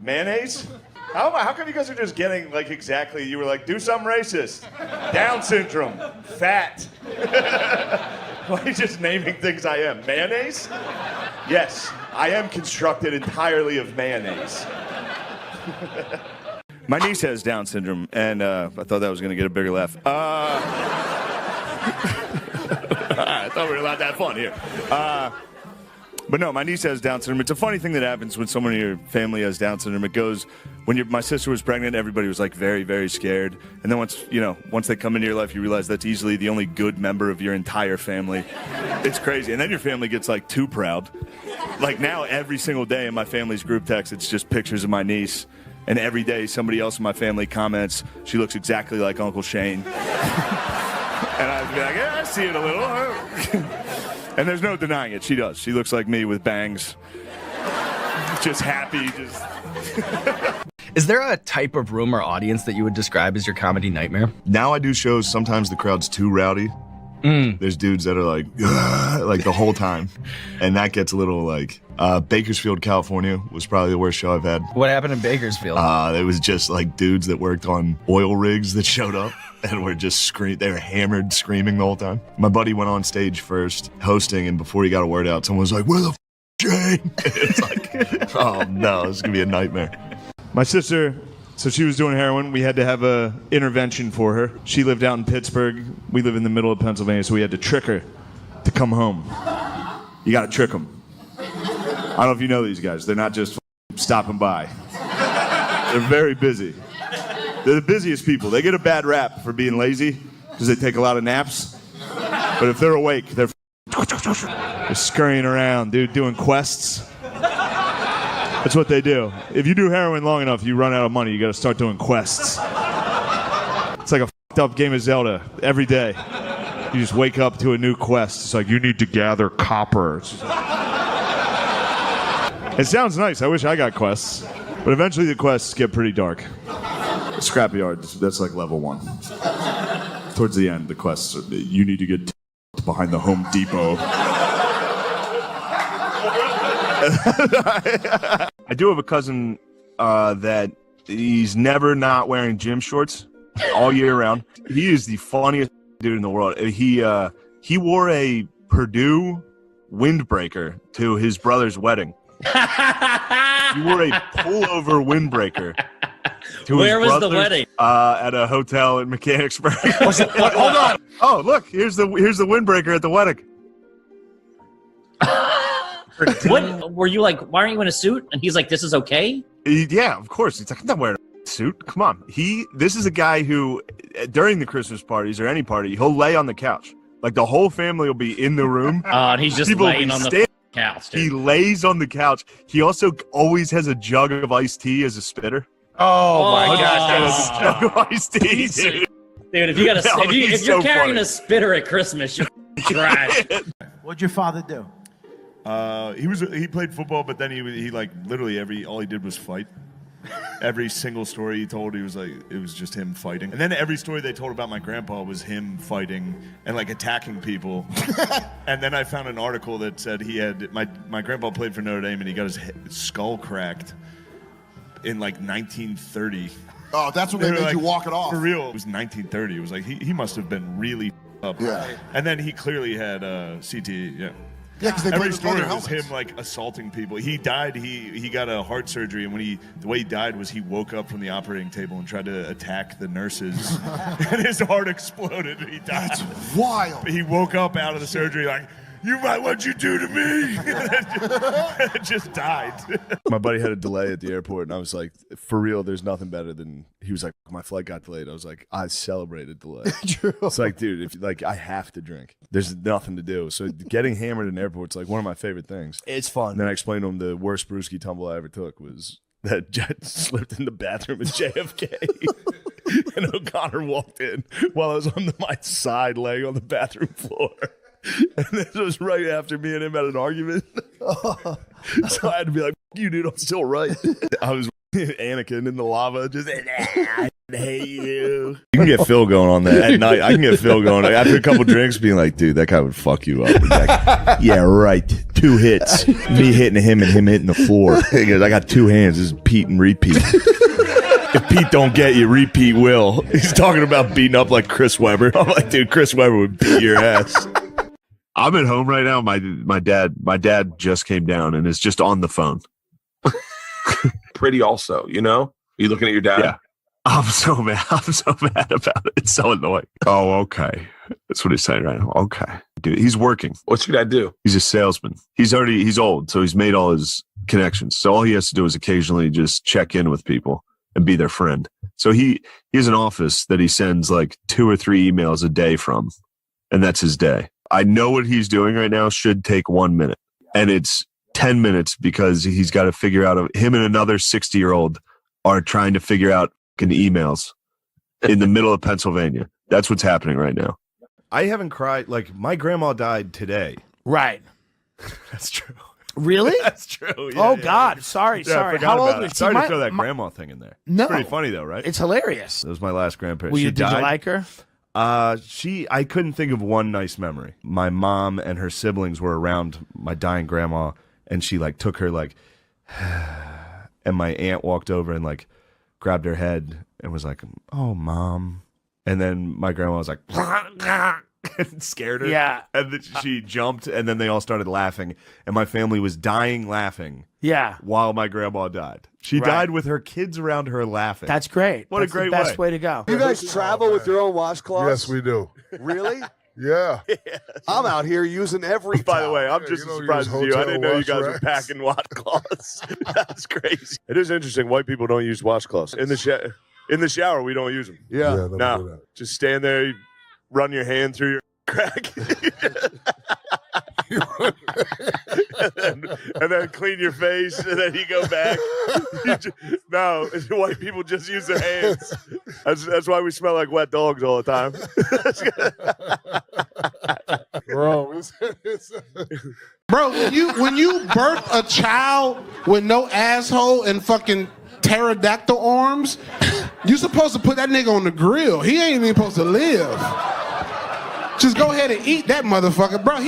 Mayonnaise? How come you guys are just getting like exactly, you were like, do something racist. Down syndrome. Fat. Why are you just naming things I am? Mayonnaise? Yes, I am constructed entirely of mayonnaise. My niece has Down syndrome, and I thought that was going to get a bigger laugh. I thought we were allowed to have fun here. But no, my niece has Down syndrome. It's a funny thing that happens when someone in your family has Down syndrome. It goes, when my sister was pregnant, everybody was like very, very scared. And then once they come into your life, you realize that's easily the only good member of your entire family. It's crazy. And then your family gets like too proud. Like now, every single day in my family's group text, it's just pictures of my niece. And every day, somebody else in my family comments, she looks exactly like Uncle Shane. And I'd be like, yeah, I see it a little. And there's no denying it. She does. She looks like me with bangs. Just happy. Is there a type of room or audience that you would describe as your comedy nightmare? Now I do shows, sometimes the crowd's too rowdy. There's dudes that are like the whole time. And that gets a little like, Bakersfield, California was probably the worst show I've had. What happened in Bakersfield? It was just like dudes that worked on oil rigs that showed up and were just they were hammered, screaming the whole time. My buddy went on stage first, hosting, and before he got a word out, someone was like, where the f*** Shane? It's like, oh no, this is gonna be a nightmare. My sister, so she was doing heroin. We had to have a intervention for her. She lived out in Pittsburgh. We live in the middle of Pennsylvania, so we had to trick her to come home. You gotta trick them. I don't know if you know these guys. They're not just stopping by. They're very busy. They're the busiest people. They get a bad rap for being lazy because they take a lot of naps. But if they're awake, they're scurrying around, dude, doing quests. That's what they do. If you do heroin long enough, you run out of money. You got to start doing quests. It's like a fucked up game of Zelda every day. You just wake up to a new quest. It's like, you need to gather copper. It sounds nice. I wish I got quests. But eventually the quests get pretty dark. Scrapyard, that's like level 1. Towards the end, the quests, you need to get behind the Home Depot. I do have a cousin that he's never not wearing gym shorts all year round. He is the funniest dude in the world. He wore a Purdue windbreaker to his brother's wedding. He wore a pullover windbreaker. Where was the wedding? At a hotel in Mechanicsburg. Hold on. Oh, look, here's the windbreaker at the wedding. What were you like? Why aren't you in a suit? And he's like, "This is okay." Yeah, of course. He's like, "I'm not wearing a suit. Come on." This is a guy who, during the Christmas parties or any party, he'll lay on the couch. Like the whole family will be in the room. And he's just laying on the couch. Dude. He lays on the couch. He also always has a jug of iced tea as a spitter. Oh my gosh, a jug of iced tea, dude. Dude, if you're carrying a spitter at Christmas, you're trash. What'd your father do? He played football, but then he like literally all he did was fight. Every single story he told, it was just him fighting. And then every story they told about my grandpa was him fighting and like attacking people. And then I found an article that said my grandpa played for Notre Dame and he got his skull cracked in like 1930. Oh, that's when they made you walk it off. For real, it was 1930. It was like he must have been really up. Yeah. And then he clearly had CTE. Yeah. Yeah, because they every played with story leather was helmets. him like assaulting people. He died. He got a heart surgery, and the way he died was he woke up from the operating table and tried to attack the nurses, and his heart exploded, and he died. That's wild. He woke up out of the surgery like, "You might what you do to me," and just died. My buddy had a delay at the airport, and I was like, "For real, there's nothing better than." He was like, "My flight got delayed." I was like, "I celebrated delay." True. It's like, dude, I have to drink. There's nothing to do. So getting hammered in airport's like one of my favorite things. It's fun. And then I explained to him the worst brewski tumble I ever took was that Jet slipped in the bathroom at JFK. And O'Connor walked in while I was on my side laying on the bathroom floor. And this was right after me and him had an argument. So I had to be like, "You dude, I'm still right." I was Anakin in the lava, just I hate you. You can get Phil going on that at night. I can get Phil going after a couple drinks, being like, dude, that guy would fuck you up. Like, yeah, right. 2 hits, me hitting him and him hitting the floor. He goes, I got 2 hands. This is Pete and repeat. If Pete don't get you, repeat will. He's talking about beating up like Chris Webber. I'm like, dude, Chris Webber would beat your ass. I'm at home right now. My dad just came down and is just on the phone. Pretty also, you know? Are you looking at your dad? Yeah. I'm so mad about it. It's so annoying. Oh, okay. That's what he's saying right now. Okay. Dude, he's working. What's your dad do? He's a salesman. He's old, so he's made all his connections. So all he has to do is occasionally just check in with people and be their friend. So he has an office that he sends like 2 or 3 emails a day from, and that's his day. I know what he's doing right now should take 1 minute, and it's 10 minutes because he's got to figure out, him and another 60-year-old are trying to figure out emails in the middle of Pennsylvania. That's what's happening right now. I haven't cried. Like, my grandma died today. Right. That's true. Really? That's true. Yeah, oh, yeah, God. yeah. Sorry. Yeah, Sorry. How old was she? Sorry to throw that grandma thing in there. No. It's pretty funny, though, right? It's hilarious. That was my last grandparent. Did you like her? I couldn't think of one nice memory. My mom and her siblings were around my dying grandma, and she like took her like, and my aunt walked over and like grabbed her head and was like, "Oh, Mom," and then my grandma was like, and scared her. Yeah, and then she jumped, and then they all started laughing, and my family was dying laughing. Yeah, while my grandma died. She died with her kids around her laughing. That's great. What That's a great the best way to go. You guys travel with your own washcloths? Yes, we do. Really? Yeah. I'm out here using every By the towel. way, I'm just as surprised as you. I didn't know you guys were packing washcloths. That's crazy. It is interesting. White people don't use washcloths. In the shower, we don't use them. Yeah. No. Just stand there, you run your hand through your crack. and then clean your face, and then you go back. No, white people just use their hands. That's why we smell like wet dogs all the time. Bro, when you birth a child with no asshole and fucking pterodactyl arms, you supposed to put that nigga on the grill. He ain't even supposed to live. Just go ahead and eat that motherfucker. Bro,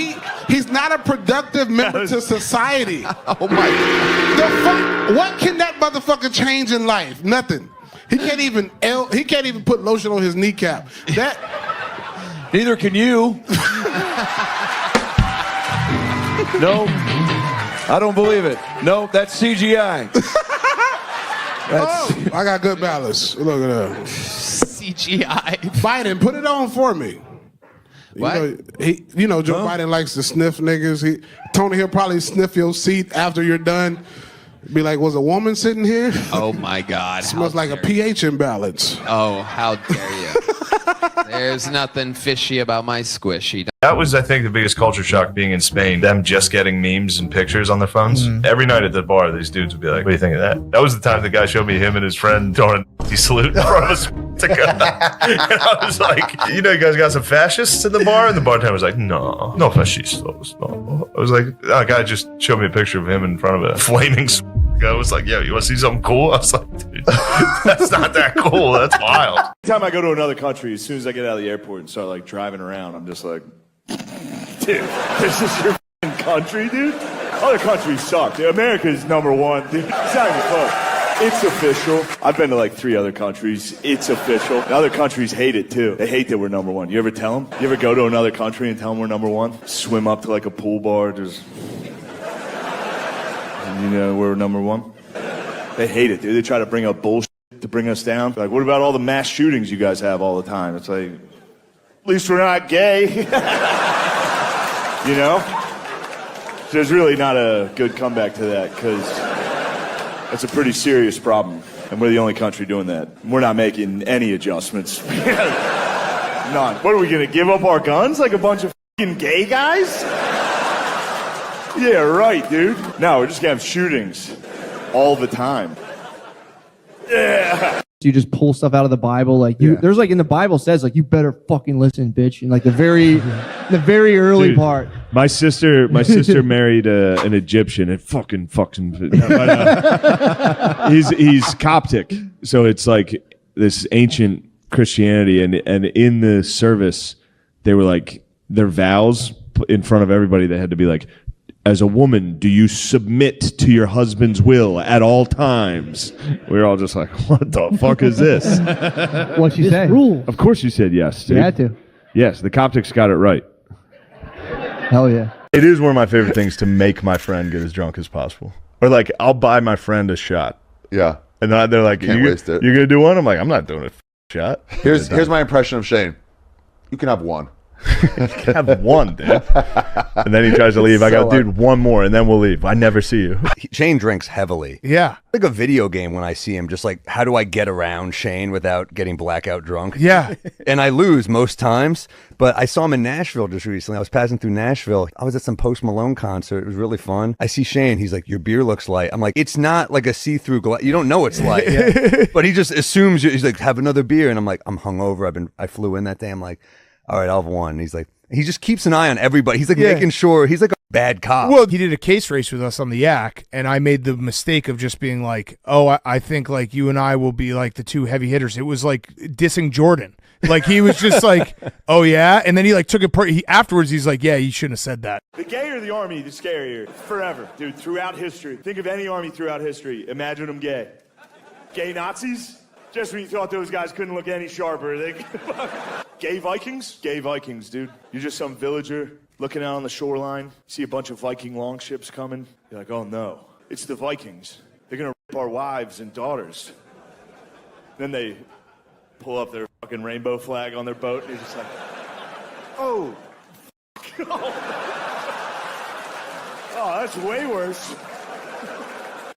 he's not a productive member to society. Oh my. The fuck? What can that motherfucker change in life? Nothing. He can't even put lotion on his kneecap. Neither can you. No, I don't believe it. No, that's CGI. Oh, I got good balance. Look at that. CGI. Biden, put it on for me. What? Joe Biden likes to sniff niggas. Tony, he'll probably sniff your seat after you're done. Be like, was a woman sitting here? Oh my God. Smells like a pH imbalance. Oh, how dare you. There's nothing fishy about my squishy. That was, I think, the biggest culture shock being in Spain. Them just getting memes and pictures on their phones. Mm-hmm. Every night at the bar, these dudes would be like, what do you think of that? That was the time the guy showed me him and his friend throwing a salute in front of us. And I was like, you guys got some fascists in the bar? And the bartender was like, no fascistos. No. I was like, a guy just showed me a picture of him in front of a flaming I was like, yo, you want to see something cool? I was like, dude, that's not that cool. That's wild. Anytime I go to another country, as soon as I get out of the airport and start like driving around, I'm just like, dude, this is your country, dude? Other countries suck. Dude. America is number one, dude. It's not even close. It's official. I've been to like 3 other countries. It's official. The other countries hate it too. They hate that we're number one. You ever tell them? You ever go to another country and tell them we're number one? Swim up to like a pool bar, just... we're number one. They hate it, dude. They try to bring up bullshit to bring us down. Like, what about all the mass shootings you guys have all the time? It's like, at least we're not gay. There's really not a good comeback to that because it's a pretty serious problem. And we're the only country doing that. We're not making any adjustments. None. What are we going to give up our guns like a bunch of fucking gay guys? Yeah, right, dude. No, we're just gonna have shootings all the time. Yeah. you just pull stuff out of the Bible. Like there's like in the Bible says like you better fucking listen, bitch. And like the very early part. My sister married an Egyptian. It fucking fucked him. He's Coptic, so it's like this ancient Christianity, and in the service they were like their vows in front of everybody. They had to be like, as a woman, do you submit to your husband's will at all times? We were all just like, what the fuck is this? What'd you say? Of course you said yes, dude. You had to. Yes, the Coptics got it right. Hell yeah. It is one of my favorite things to make my friend get as drunk as possible. Or like, I'll buy my friend a shot. Yeah. And then they're like, Can't waste it. You're going to do one? I'm like, I'm not doing a shot. Here's my impression of Shane. You can have one. Have one, dude. And then he tries to leave. I go, dude, one more, and then we'll leave. I never see you. Shane drinks heavily. Yeah. Like a video game when I see him, just like, how do I get around Shane without getting blackout drunk? Yeah. And I lose most times, but I saw him in Nashville just recently. I was passing through Nashville. I was at some Post Malone concert. It was really fun. I see Shane. He's like, your beer looks light. I'm like, it's not like a see-through glass. You don't know it's light. But he just assumes, he's like, have another beer. And I'm like, I'm hungover. I flew in that day. I'm like, all right, I'll have one. And he's like, he just keeps an eye on everybody. He's like making sure. He's like a bad cop. Well, he did a case race with us on the Yak, and I made the mistake of just being like, oh, I think like you and I will be like the two heavy hitters. It was like dissing Jordan. Like he was just like, oh yeah, and then he like took it. Afterwards, he's like, yeah, you shouldn't have said that. The gayer the army, the scarier. Forever, dude. Throughout history, think of any army throughout history. Imagine them gay. Gay Nazis. Just when you thought those guys couldn't look any sharper. Gay Vikings? Gay Vikings, dude. You're just some villager looking out on the shoreline, see a bunch of Viking longships coming. You're like, oh no, it's the Vikings. They're going to rip our wives and daughters. Then they pull up their fucking rainbow flag on their boat, and you're just like, oh, oh, that's way worse.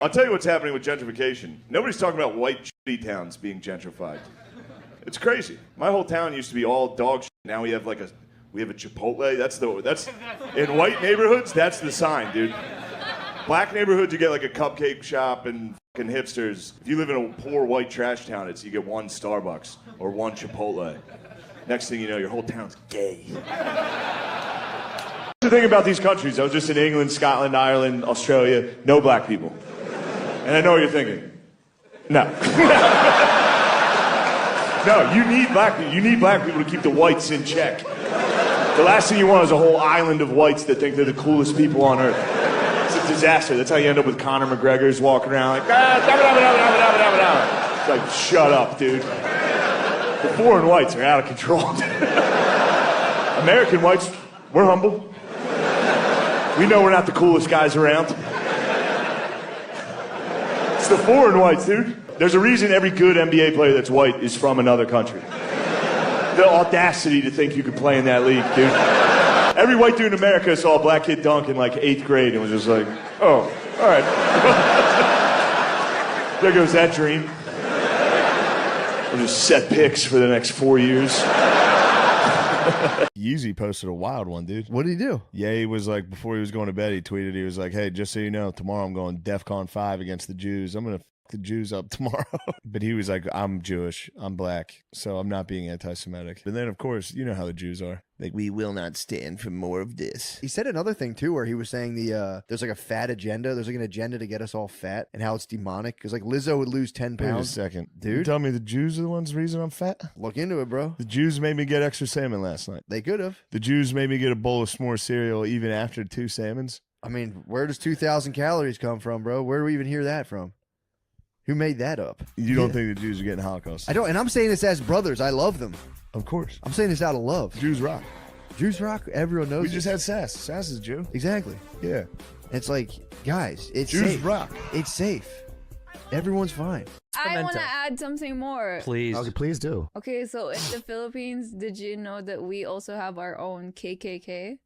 I'll tell you what's happening with gentrification. Nobody's talking about white shitty towns being gentrified. It's crazy. My whole town used to be all dog shit. Now we have a Chipotle. That's in white neighborhoods, that's the sign, dude. Black neighborhoods, you get like a cupcake shop and fucking hipsters. If you live in a poor white trash town, you get one Starbucks or one Chipotle. Next thing you know, your whole town's gay. The thing about these countries, I was just in England, Scotland, Ireland, Australia, no black people. And I know what you're thinking. No. No, you need black people. You need black people to keep the whites in check. The last thing you want is a whole island of whites that think they're the coolest people on earth. It's a disaster. That's how you end up with Conor McGregor's walking around like, it's like, shut up, dude. The foreign whites are out of control. American whites, we're humble. We know we're not the coolest guys around. It's the foreign whites, dude. There's a reason every good NBA player that's white is from another country. The audacity to think you could play in that league, dude. Every white dude in America saw a black kid dunk in like 8th grade and was just like, oh, all right. There goes that dream. We'll just set picks for the next 4 years. Yeezy posted a wild one, dude. What did he do? Yeah, he was like, before he was going to bed, he tweeted, he was like, hey, just so you know, tomorrow I'm going DEFCON 5 against the Jews. I'm going to the Jews up tomorrow. But he was like, I'm Jewish, I'm black, so I'm not being anti-Semitic. But then, of course, you know how the Jews are. Like, we will not stand for more of this. He said another thing, too, where he was saying there's like a fat agenda. There's like an agenda to get us all fat and how it's demonic. Because like Lizzo would lose 10 pounds. Wait a second. Dude. You tell me the Jews are the ones reason I'm fat? Look into it, bro. The Jews made me get extra salmon last night. They could have. The Jews made me get a bowl of s'more cereal even after 2 salmons. I mean, where does 2,000 calories come from, bro? Where do we even hear that from? Who made that up? You don't think the Jews are getting Holocaust? I don't, and I'm saying this as brothers. I love them. Of course. I'm saying this out of love. Jews rock. Jews rock. Everyone knows. We just had Sass. Sass is Jew. Exactly. Yeah. It's like, guys, it's Jews safe. rock. It's safe. Everyone's fine. I want to add something more. Please. Okay, please do. Okay, so in the Philippines, did you know that we also have our own KKK?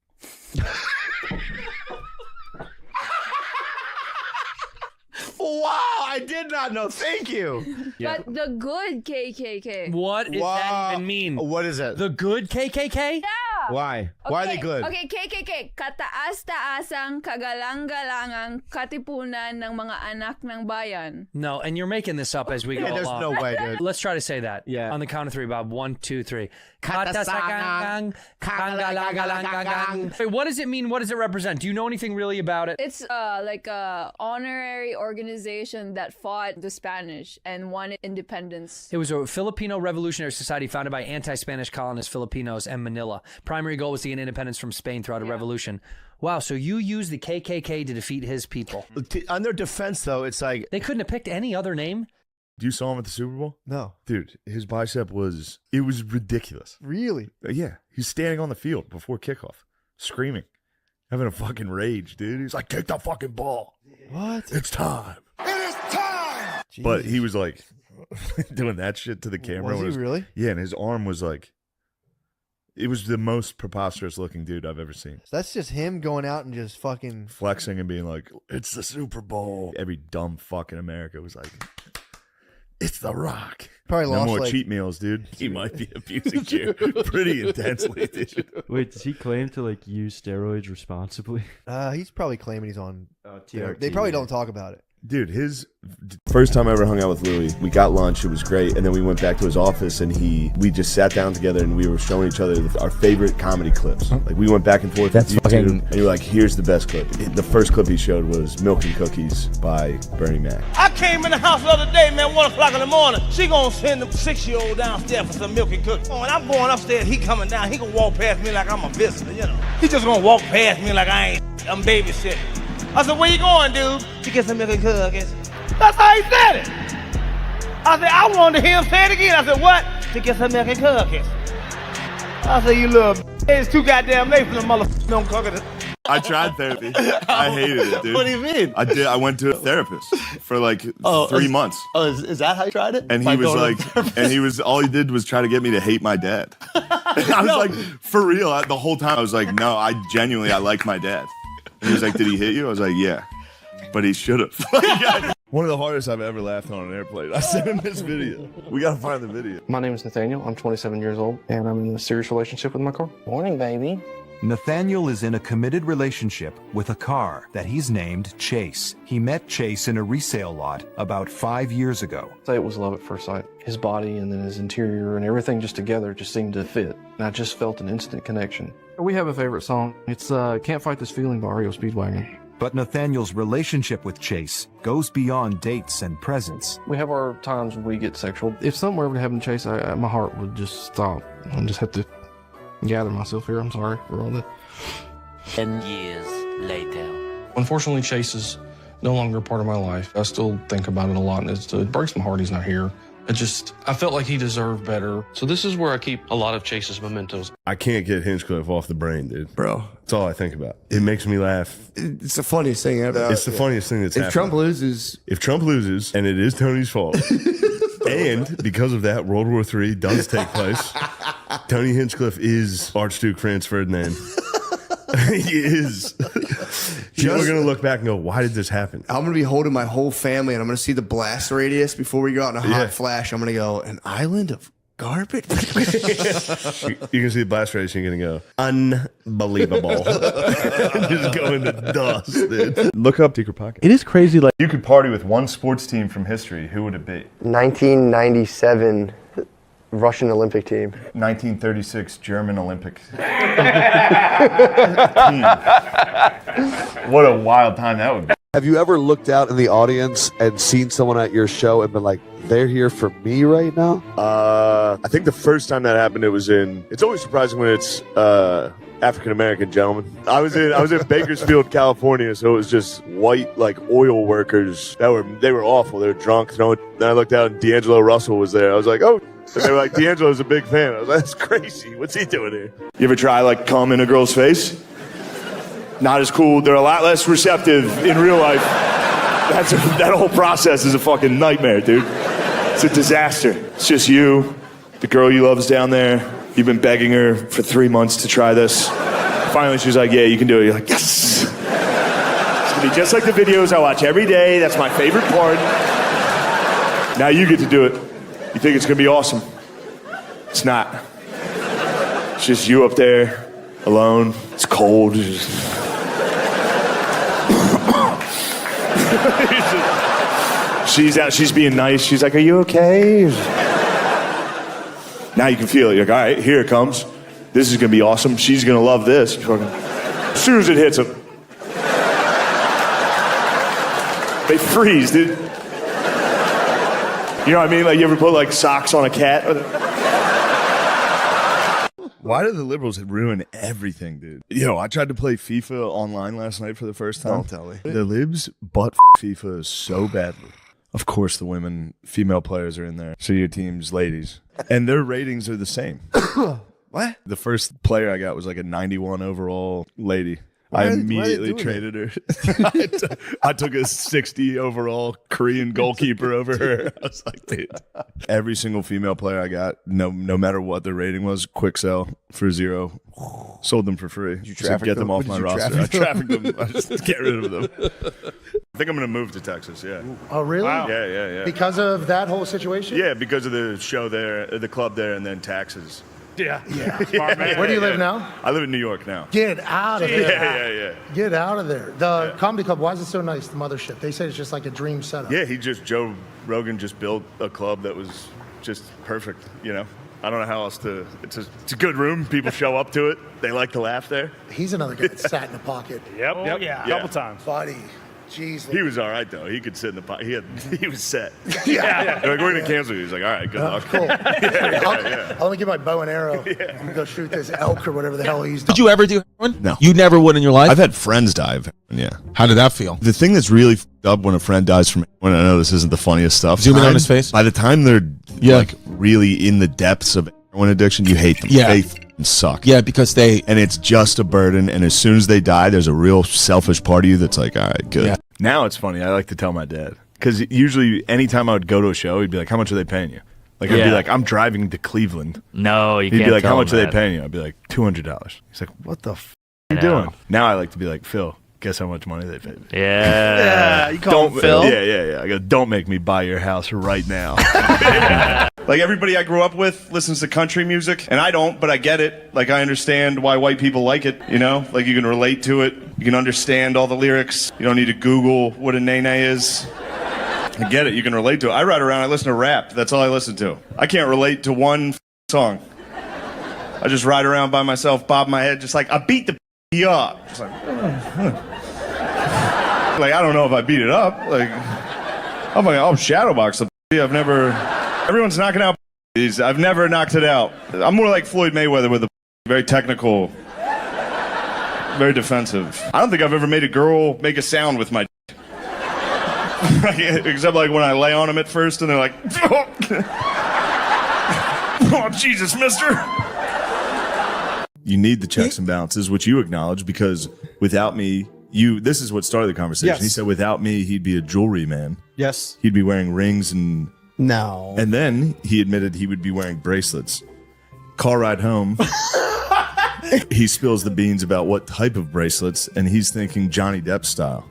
Wow, I did not know. Thank you. But the good KKK. What does that even mean? What is it? The good KKK? Yeah. Why? Why are they good? Okay, KKK. Kataas-taasang kagalang-galangang katipunan ng mga anak ng bayan. No, and you're making this up as we go There's along. no way, dude. Let's try to say that. Yeah. On the count of three, Bob. 1, 2, 3. Katasagang, Kagalang-galang. Wait, what does it mean? What does it represent? Do you know anything really about it? It's like a honorary organization that fought the Spanish and won independence. It was a Filipino revolutionary society founded by anti-Spanish colonist Filipinos in Manila. Primary goal was to gain independence from Spain throughout a revolution. Wow, so you used the KKK to defeat his people. On their defense, though, it's like they couldn't have picked any other name. You saw him at the Super Bowl? No. Dude, his bicep was ridiculous. Really? Yeah. He's standing on the field before kickoff, screaming, having a fucking rage, dude. He's like, take the fucking ball. What? It's time. It is time. But he was like doing that shit to the camera. Was he really? Yeah, and his arm was like, it was the most preposterous looking dude I've ever seen. So that's just him going out and just fucking flexing and being like, it's the Super Bowl. Every dumb fuck in America was like, it's The Rock. Probably no lost more like cheat meals, dude. He might be abusing you pretty intensely, dude. Wait, does he claim to like use steroids responsibly? he's probably claiming he's on TRT, They probably yeah. don't talk about it. Dude, his first time I ever hung out with Louis, we got lunch, it was great, and then we went back to his office and we just sat down together and we were showing each other our favorite comedy clips. Like we went back and forth That's with YouTube, fucking- and you were like, here's the best clip. The first clip he showed was Milk and Cookies by Bernie Mac. I came in the house the other day, man, 1 o'clock in the morning. She gonna send the 6-year-old downstairs for some milk and cookies. Oh, and I'm going upstairs, he coming down, he gonna walk past me like I'm a visitor, you know. He just gonna walk past me like I'm babysitting. I said, where you going, dude? To get some milk and cookies. That's how he said it. I said, I wanted to hear him say it again. I said, what? To get some milk and cookies. I said, you little it's too goddamn late for the motherfucking don't cook it. I tried therapy. I hated it, dude. What do you mean? I did. I went to a therapist for like 3 months. Oh, is that how you tried it? And By he was going to like, and he was, all he did was try to get me to hate my dad. And I was like, for real, the whole time I was like, no, I like my dad. And he was like, did he hit you? I was like, yeah, but he should have. One of the hardest I've ever laughed on an airplane. I sent him this video. We gotta find the video. My name is Nathaniel. I'm 27 years old, and I'm in a serious relationship with my car. Morning, baby. Nathaniel is in a committed relationship with a car that he's named Chase. He met Chase in a resale lot about 5 years ago. I'd say it was love at first sight. His body and then his interior and everything just together just seemed to fit. And I just felt an instant connection. We have a favorite song. It's Can't Fight This Feeling by REO Speedwagon. But Nathaniel's relationship with Chase goes beyond dates and presents. We have our times when we get sexual. If something were ever to happen to Chase, my heart would just stop. I just have to gather myself here. I'm sorry for all that. 10 years later. Unfortunately, Chase is no longer a part of my life. I still think about it a lot, and it breaks my heart he's not here. I felt like he deserved better. So this is where I keep a lot of Chase's mementos. I can't get Hinchcliffe off the brain, dude. Bro. That's all I think about. It makes me laugh. It's the funniest thing ever. It's the funniest thing that's If happened. Trump loses, and it is Tony's fault, and because of that, World War III does take place. Tony Hinchcliffe is Archduke Franz Ferdinand. He is. People are going to look back and go, why did this happen? I'm going to be holding my whole family, and I'm going to see the blast radius before we go out in a hot flash. I'm going to go, an island of garbage? You can see the blast radius and you're going to go, unbelievable. Just go into dust, dude. Look up Secret Pocket. It is crazy. Like you could party with one sports team from history. Who would it be? 1997 Russian Olympic team. 1936 German Olympic team. What a wild time that would be. Have you ever looked out in the audience and seen someone at your show and been like, they're here for me right now? I think the first time that happened, it's always surprising when it's African-American gentlemen. I was in Bakersfield, California, so it was just white, like, oil workers they were awful. They were drunk. Then I looked out and D'Angelo Russell was there. I was like, oh, and they were like, D'Angelo's a big fan. I was like, that's crazy. What's he doing here? You ever try, like, cum in a girl's face? Not as cool. They're a lot less receptive in real life. That whole process is a fucking nightmare, dude. It's a disaster. It's just you, the girl you love is down there. You've been begging her for 3 months to try this. Finally, she's like, yeah, you can do it. You're like, yes. It's gonna be just like the videos I watch every day. That's my favorite part. Now you get to do it. You think it's gonna be awesome. It's not. It's just you up there alone. It's cold. She's out. She's being nice. She's like, "Are you okay?" Now you can feel it. You're like, all right, here it comes. This is gonna be awesome. She's gonna love this. As soon as it hits them, they freeze, dude. You know what I mean? Like, you ever put like socks on a cat? Why do the liberals ruin everything, dude? Yo, I tried to play FIFA online last night for the first time. Don't tell me. The libs butt FIFA so badly. Of course, the female players are in there. So your team's ladies. And their ratings are the same. What? The first player I got was like a 91 overall lady. I immediately traded her. I took a 60 overall Korean goalkeeper over her. I was like, dude. Every single female player I got, no matter what their rating was, quick sell for $0. Sold them for free. Did you So traffic get them them? off Did my you roster. I traffic trafficked them. I just get rid of them. I think I'm going to move to Texas, yeah. Oh, really? Wow. Yeah. Because of that whole situation? Yeah, because of the show there, the club there, and then taxes. Yeah. Smart man. Where do you live now? I live in New York now. Get out of there. Yeah. Get out of there. The comedy club, why is it so nice, the mothership? They say it's just like a dream setup. Yeah, Joe Rogan just built a club that was just perfect, you know? I don't know how else to, it's a good room. People show up to it. They like to laugh there. He's another guy that sat in the pocket. Yep. Yeah. Couple times. Buddy. Jeez. He was all right, though. He could sit in the pocket. He was set. Yeah. They're like, we're going to cancel you. He's like, all right, good luck. Cool. Yeah. Let me get my bow and arrow. I'm going to go shoot this elk or whatever the hell he's doing. Did you ever do heroin? No. You never would in your life? I've had friends die of heroin, yeah. How did that feel? The thing that's really f***ed up when a friend dies from heroin, I know this isn't the funniest stuff. Zoom in on his face. By the time they're like really in the depths of heroin addiction, you hate them. Yeah. They f***ing suck. Yeah, because and it's just a burden, and as soon as they die, there's a real selfish part of you that's like, all right, good. Yeah. Now it's funny. I like to tell my dad. Because usually anytime I would go to a show, he'd be like, how much are they paying you? Like, I'd be like, I'm driving to Cleveland. No, you He'd can't be like, tell how much him are they that. paying you? I'd be like, $200. He's like, what the f*** are you I know. doing? Now I like to be like, Phil, guess how much money they paid me? Yeah. You call him Phil? Yeah. I go, don't make me buy your house right now. Like, everybody I grew up with listens to country music, and I don't, but I get it. Like, I understand why white people like it, you know? Like, you can relate to it. You can understand all the lyrics. You don't need to Google what a nene is. I get it. You can relate to it. I ride around, I listen to rap. That's all I listen to. I can't relate to one song. I just ride around by myself, bob my head, just like, I beat the up. Just like, like, I don't know if I beat it up. Like, I'm like, I'll shadowbox the I've never... Everyone's knocking out I've never knocked it out. I'm more like Floyd Mayweather with a very technical, very defensive. I don't think I've ever made a girl make a sound with my except like when I lay on them at first and they're like, oh, Jesus, mister. You need the checks and balances, which you acknowledge, because without me, this is what started the conversation. Yes. He said without me, he'd be a jewelry man. Yes. He'd be wearing rings and... No. And then he admitted he would be wearing bracelets. Car ride home, he spills the beans about what type of bracelets, and he's thinking Johnny Depp style.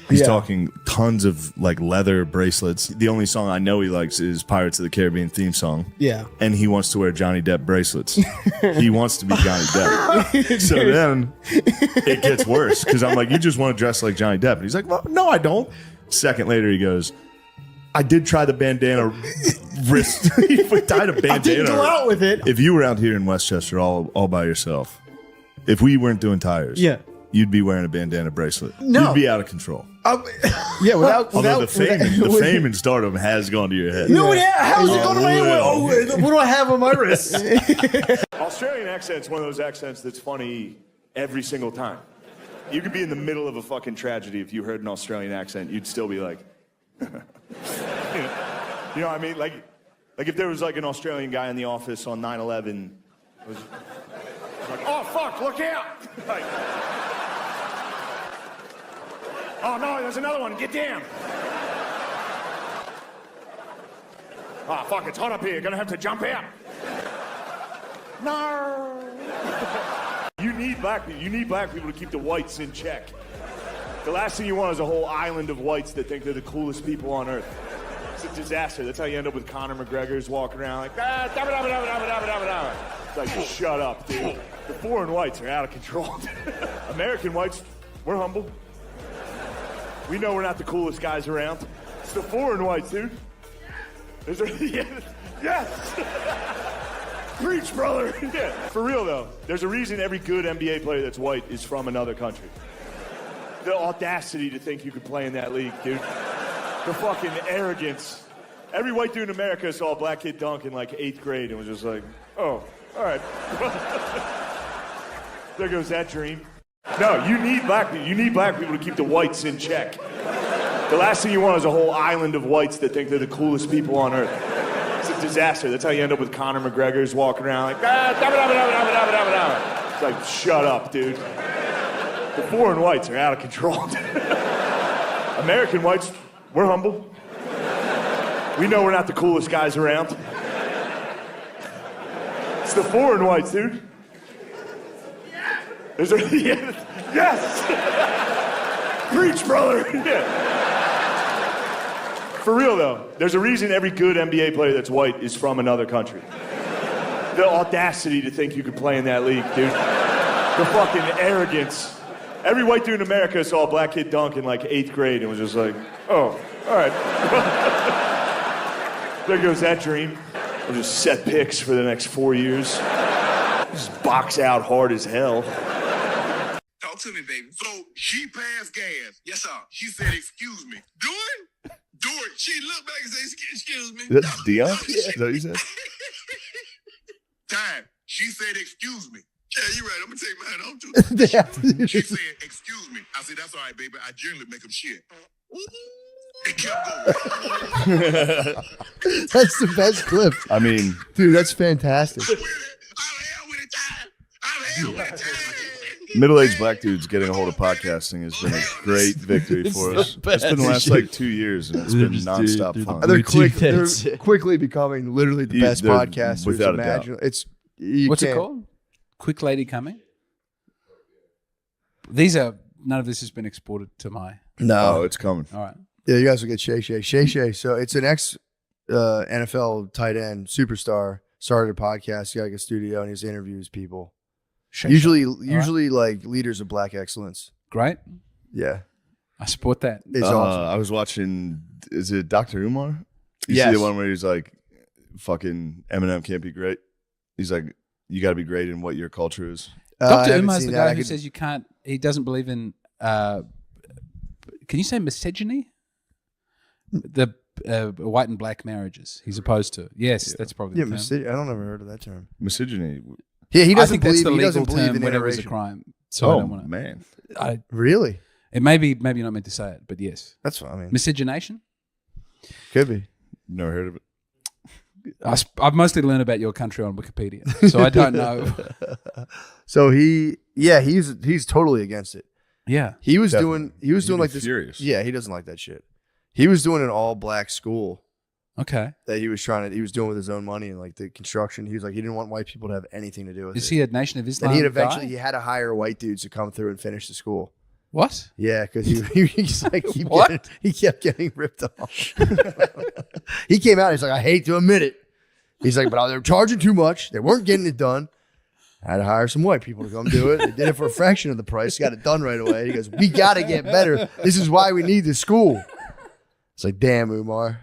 He's talking tons of like leather bracelets. The only song I know he likes is Pirates of the Caribbean theme song. Yeah. And he wants to wear Johnny Depp bracelets. He wants to be Johnny Depp. So then it gets worse because I'm like, you just want to dress like Johnny Depp. And he's like, well, no, I don't. Second later, he goes, I did try the bandana wrist. He tied a bandana. I didn't go out with it. If you were out here in Westchester all by yourself, if we weren't doing tires, you'd be wearing a bandana bracelet. No. You'd be out of control. Yeah, without Although the fame and stardom has gone to your head. No, how's it going to my way? Oh, what do I have on my wrist? Australian accent's one of those accents that's funny every single time. You could be in the middle of a fucking tragedy. If you heard an Australian accent, you'd still be like, you know what I mean? Like if there was like an Australian guy in the office on 9/11, was like, oh fuck, look out! Like, oh no, there's another one. Get down! Ah, fuck, it's hot up here. Gonna have to jump out. No. You need black people. You need black people to keep the whites in check. The last thing you want is a whole island of whites that think they're the coolest people on earth. It's a disaster. That's how you end up with Conor McGregor's walking around like, ah, dabba, dabba, dabba, dabba, dabba, dabba. It's like, shut up, dude. The foreign whites are out of control. American whites, we're humble. We know we're not the coolest guys around. It's the foreign whites, dude. Yes! Preach, brother! Yeah. For real, though, there's a reason every good NBA player that's white is from another country. The audacity to think you could play in that league, dude. The fucking arrogance. Every white dude in America saw a black kid dunk in like 8th grade and was just like, oh, all right. There goes that dream. No, you need black people. You need black people to keep the whites in check. The last thing you want is a whole island of whites that think they're the coolest people on earth. It's a disaster. That's how you end up with Conor McGregor's walking around like, It's like, shut up, dude. The foreign whites are out of control. American whites, we're humble. We know we're not the coolest guys around. It's the foreign whites, dude. Yes! Preach, brother! Yeah. For real, though, there's a reason every good NBA player that's white is from another country. The audacity to think you could play in that league, dude. The fucking arrogance. Every white dude in America saw a black kid dunk in like 8th grade and was just like, oh, all right. There goes that dream. I'll just set picks for the next 4 years. Just box out hard as hell. Talk to me, baby. So she passed gas. Yes, sir. She said, excuse me. Do it? Do it. She looked back and said, excuse me. That's Dion? Is that what you said? Time. She said, excuse me. Yeah, you're right. I'm going to take mine home, too. She said, excuse me. I said, that's all right, baby. I generally make them shit. It kept going. That's the best clip. I mean, dude, that's fantastic. middle-aged black dudes getting a hold of podcasting has been a great victory for us. It's been the last like 2 years, and it's been nonstop fun. They're quickly becoming literally the best podcasters without a doubt. imaginable. It's What's it called? Quick Lady Coming. These are none of this has been exported to my. No, it's coming. All right. Yeah, you guys will get Shay Shay. Shay Shay. So it's an ex NFL tight end superstar. Started a podcast. He got like a studio, and he just interviews people. Shay Usually Shay. like leaders of black excellence. Great. Yeah. I support that. It's awesome. I was watching. Is it Dr. Umar? You Yes. see the one where he's like, "Fucking Eminem can't be great." He's like, "You got to be great in what your culture is." Dr. Umar's the guy who says you can't. He doesn't believe in. Can you say misogyny? The white and black marriages. He's opposed to. Yes, that's probably the term. I don't ever heard of that term. Misogyny. Yeah, he I doesn't think that's believe. the He legal doesn't believe term in whenever it's a interracial. crime. So I don't want to. Man. Really? It may be maybe not meant to say it, but yes. That's what I mean. Miscegenation? Could be. Never heard of it. I've mostly learned about your country on Wikipedia, so I don't know. So he's totally against it. Yeah. He was Definitely. doing like this. Furious. Yeah, he doesn't like that shit. He was doing an all black school. Okay. That he was doing with his own money and like the construction. He was like, he didn't want white people to have anything to do with it. Is he a Nation of Islam? And guy? he had to hire white dudes to come through and finish the school. What? Yeah, because he's like he kept getting ripped off. He came out. He's like, I hate to admit it. He's like, but they're charging too much. They weren't getting it done. I had to hire some white people to come do it. They did it for a fraction of the price. Got it done right away. He goes, we got to get better. This is why we need the school. It's like, damn, Umar.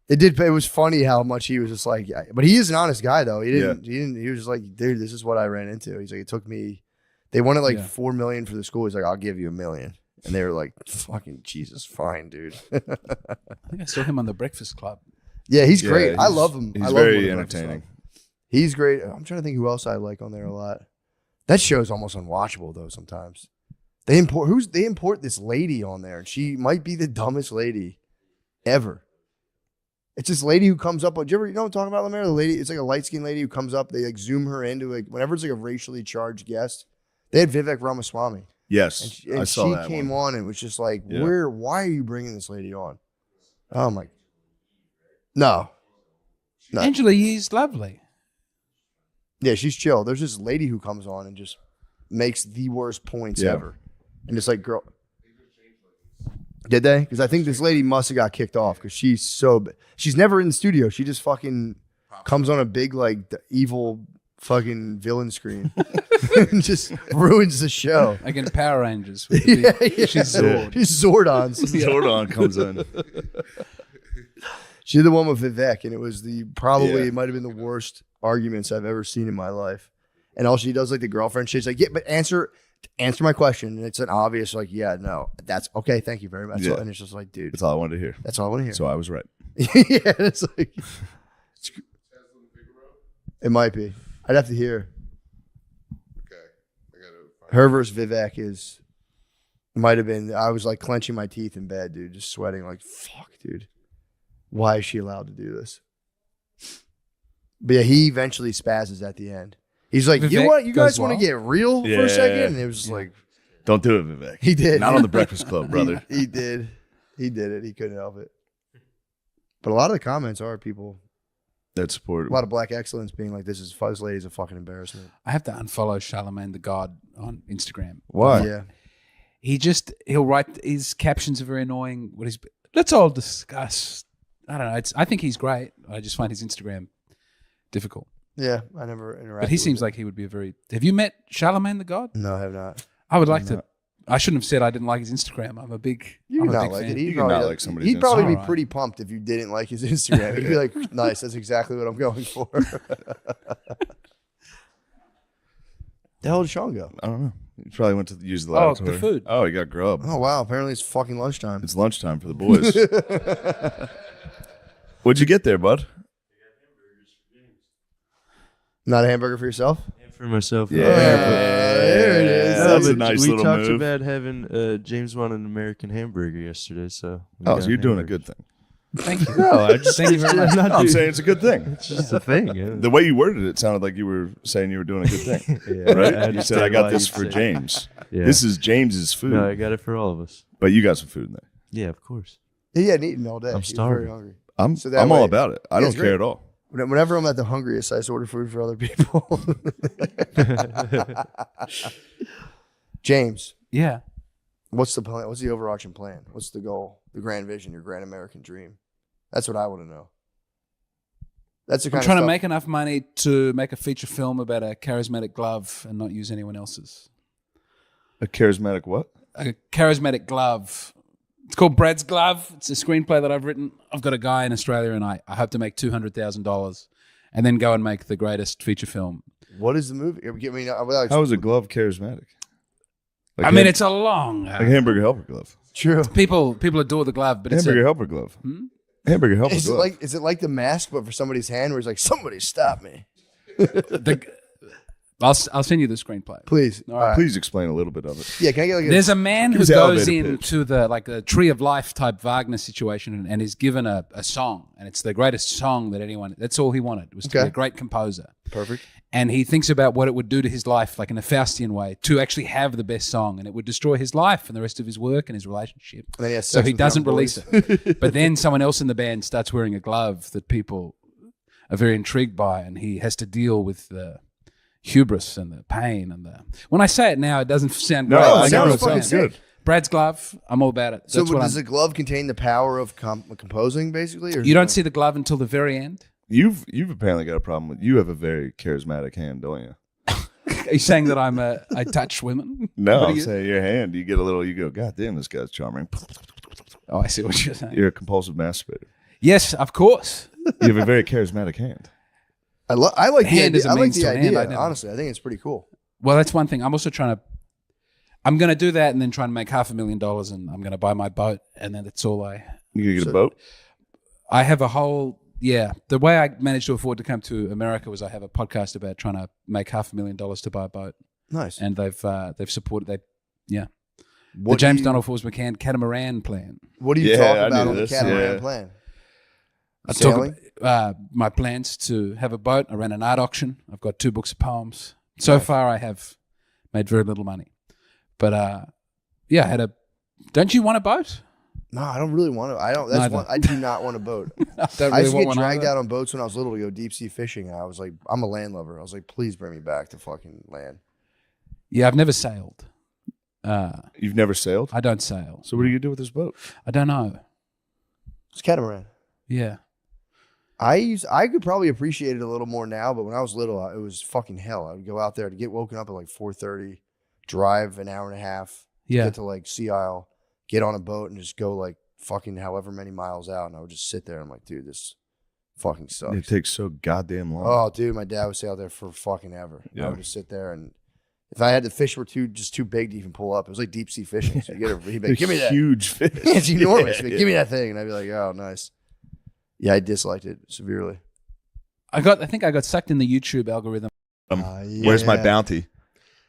It was funny how much he was just like, but he is an honest guy though. He was just like, dude, this is what I ran into. He's like, it took me. They wanted like $4 million for the school. He's like, I'll give you $1 million. And they were like, fucking Jesus, fine, dude. I think I saw him on The Breakfast Club. Yeah, he's great. I love him. He's I love very him on The Breakfast entertaining. Club. He's great. I'm trying to think who else I like on there a lot. That show's almost unwatchable though. Sometimes they import this lady on there, and she might be the dumbest lady ever. It's this lady who comes up. You know what I'm talking about, Lemaire? The lady. It's like a light skinned lady who comes up. They like zoom her into like whenever it's like a racially charged guest. They had Vivek Ramaswamy. Yes, and I saw that. She came on and was just like, Yeah. why are you bringing this lady on? Oh my. No. Angela Yee's lovely. Yeah, she's chill. There's this lady who comes on and just makes the worst points Yeah. ever. And it's like, girl. Did they? Because I think this lady must have got kicked off because she's never in the studio. She just fucking comes on a big, like, evil fucking villain screen. Just ruins the show. Like in Power Rangers. With the she's Zord. She's Zordons. Zordon comes in. She did the one with Vivek, and it was it might have been the worst arguments I've ever seen in my life. And all she does, like the girlfriend, she's like, yeah, but answer my question. And it's an obvious, like, yeah, no, that's okay. Thank you very much. Yeah. And it's just like, dude, That's all I wanted to hear. that's all I want to hear. So I was right. Yeah, it's like, it might be. I'd have to hear. Her versus Vivek might have been. I was like clenching my teeth in bed, dude, just sweating. Like, fuck, dude, why is she allowed to do this? But yeah, he eventually spazzes at the end. He's like, Vivek you guys goes want to wild? get real for a second? And it was just like, Don't do it, Vivek. he did. Not on the Breakfast Club, brother. He did. He did it. He couldn't help it. But a lot of the comments are people. That support. A lot of black excellence being like, this lady's a fucking embarrassment. I have to unfollow Charlemagne the God on Instagram. Why? Yeah. He'll write, his captions are very annoying. Let's all discuss. I don't know. I think he's great. I just find his Instagram difficult. Yeah, I never interacted. But he with seems him. like he would be a very. Have you met Charlemagne the God? No, I have not. I would like to. I shouldn't have said I didn't like his Instagram. I'm a big. You I'm can a not big like fan. it. You can not like somebody's He'd probably be Instagram. pretty pumped if you didn't like his Instagram. He'd be like, nice, that's exactly what I'm going for. The hell did Sean go? I don't know. He probably went to use the Oh, lavatory. the food. Oh, he got grub. Oh, wow. Apparently it's fucking lunchtime. It's lunchtime for the boys. What'd you get there, bud? Not a hamburger for yourself? For myself. Yeah. There it is. That's a but nice we little talked move. about having James wanted an American hamburger yesterday, so. we Oh, got so you're doing a hamburgers. good thing. Thank you. No, I just Thank you very much. I'm saying it's a good thing. It's just a thing. Yeah. The way you worded it sounded like you were saying you were doing a good thing. Yeah, I right? You said, understand I got why this you'd for say- James. Yeah. This is James's food. No, I got it for all of us. But you got some food in there. Yeah, of course. He hadn't eaten all day. I'm He was starving. very hungry. I'm So that all way- about it. I Yeah, don't it's care great. at all. Whenever I'm at the hungriest, I just order food for other people. James, Yeah. what's the plan? What's the overarching plan? What's the goal? The grand vision, your grand American dream? That's what I want to know. That's the I'm kind trying of to stuff. make enough money to make a feature film about a charismatic glove and not use anyone else's. A charismatic what? A charismatic glove. It's called Brad's Glove. It's a screenplay that I've written. I've got a guy in Australia, and I hope to make $200,000 and then go and make the greatest feature film. What is the movie? How is a glove charismatic? Like I mean, it's a long. like hamburger helper glove. True. People adore the glove, but Hamburger it's helper glove. Hamburger helper Is it glove. like the mask, but for somebody's hand, where he's like, somebody stop me, I'll send you the screenplay. please. All right. Please explain a little bit of it. Yeah, can I get like There's a man Give who us the goes elevator pitch. into the Tree of Life type Wagner situation and is given a song, and it's the greatest song that anyone. That's all he wanted was to be Okay. a great composer. Perfect. And he thinks about what it would do to his life, like in a Faustian way, to actually have the best song, and it would destroy his life and the rest of his work and his relationship. And then he has So sex he with doesn't young release boys. it. But then someone else in the band starts wearing a glove that people are very intrigued by, and he has to deal with the hubris and the pain and the. When I say it now, it doesn't sound No, great. I Like know, I'm it a fan. sounds good. Brad's Glove, I'm all about it. So That's what does I'm- the glove contain the power of composing, basically? Or You don't see the glove until the very end. You've apparently got a problem with. You have a very charismatic hand, don't you? Are you saying that I touch women? No, What are I'm you- saying your hand. You get a little. You go, God damn, this guy's charming. Oh, I see what you're saying. You're a compulsive masturbator. Yes, of course. You have a very charismatic hand. I like the Hand idea. is a I like means the to an end, idea. I never- Honestly, I think it's pretty cool. Well, that's one thing. I'm also trying to. I'm going to do that and then try and make $500,000, and I'm going to buy my boat, and then that's all I. You gonna get a boat? I have a whole. Yeah, the way I managed to afford to come to America was I have a podcast about trying to make $500,000 to buy a boat. Nice. And they've supported the What James do you- Donald Force McCann catamaran plan. What do you talk about on the catamaran plan? I talk Sailing? about my plans to have a boat. I ran an art auction. I've got 2 books of poems. So far, I have made very little money. But I had a. Don't you want a boat? No, I don't really want to. I don't. That's Neither. one, I do not want a boat. Don't I really used to want get one dragged either. out on boats when I was little to go deep sea fishing, and I was like, I'm a landlubber. I was like, please bring me back to fucking land. Yeah, I've never sailed. You've never sailed? I don't sail. So what do you do with this boat? I don't know. It's catamaran. Yeah. I could probably appreciate it a little more now, but when I was little, it was fucking hell. I would go out there to get woken up at like 4:30, drive an hour and a half, get to like Sea Isle, get on a boat, and just go like fucking however many miles out. And I would just sit there. And I'm like, dude, this fucking sucks. It takes so goddamn long. Oh, dude, my dad would stay out there for fucking ever. Yeah. I would just sit there, and if I had the fish were too big to even pull up, it was like deep sea fishing. So you get he'd be like, give me that huge fish. It's enormous. Yeah, He'd be like, give me that thing, and I'd be like, oh, nice. Yeah, I disliked it severely. I think I got sucked in the YouTube algorithm. Where's my bounty?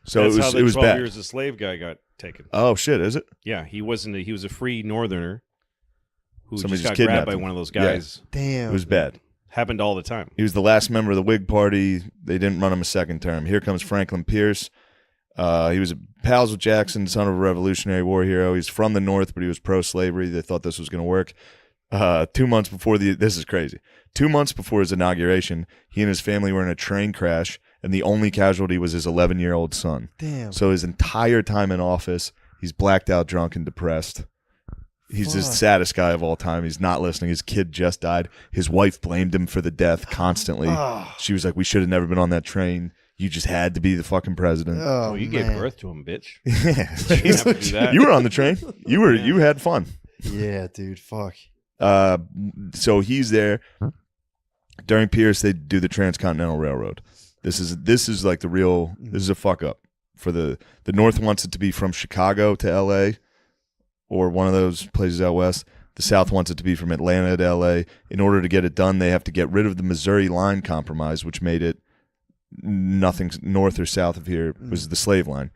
So That's it how was the it was 12 bad. years a slave guy got taken. Oh shit, is it? Yeah, he was a free northerner who Somebody just got kidnapped grabbed by him. one of those Yeah. guys. Damn. It was bad. Happened all the time. He was the last member of the Whig Party. They didn't run him a second term. Here comes Franklin Pierce. He was pals with Jackson, son of a Revolutionary War hero. He's from the North, but he was pro-slavery. They thought this was going to work. 2 months before this is crazy. 2 months before his inauguration, he and his family were in a train crash, and the only casualty was his 11-year-old son. Damn. So his entire time in office, he's blacked out, drunk, and depressed. He's the Fuck. saddest guy of all time. He's not listening. His kid just died. His wife blamed him for the death constantly. Oh. She was like, we should have never been on that train. You just had to be the fucking president. Oh, you man. gave birth to him, bitch. Yeah. You didn't have to do that. You were on the train. You had fun. Yeah, dude. Fuck. So he's there. During Pierce, they do the Transcontinental Railroad. This is like the real. This is a fuck up for the North wants it to be from Chicago to L.A. or one of those places out west. The South wants it to be from Atlanta to L.A. In order to get it done, they have to get rid of the Missouri Line Compromise, which made it nothing north or south of here was the slave line.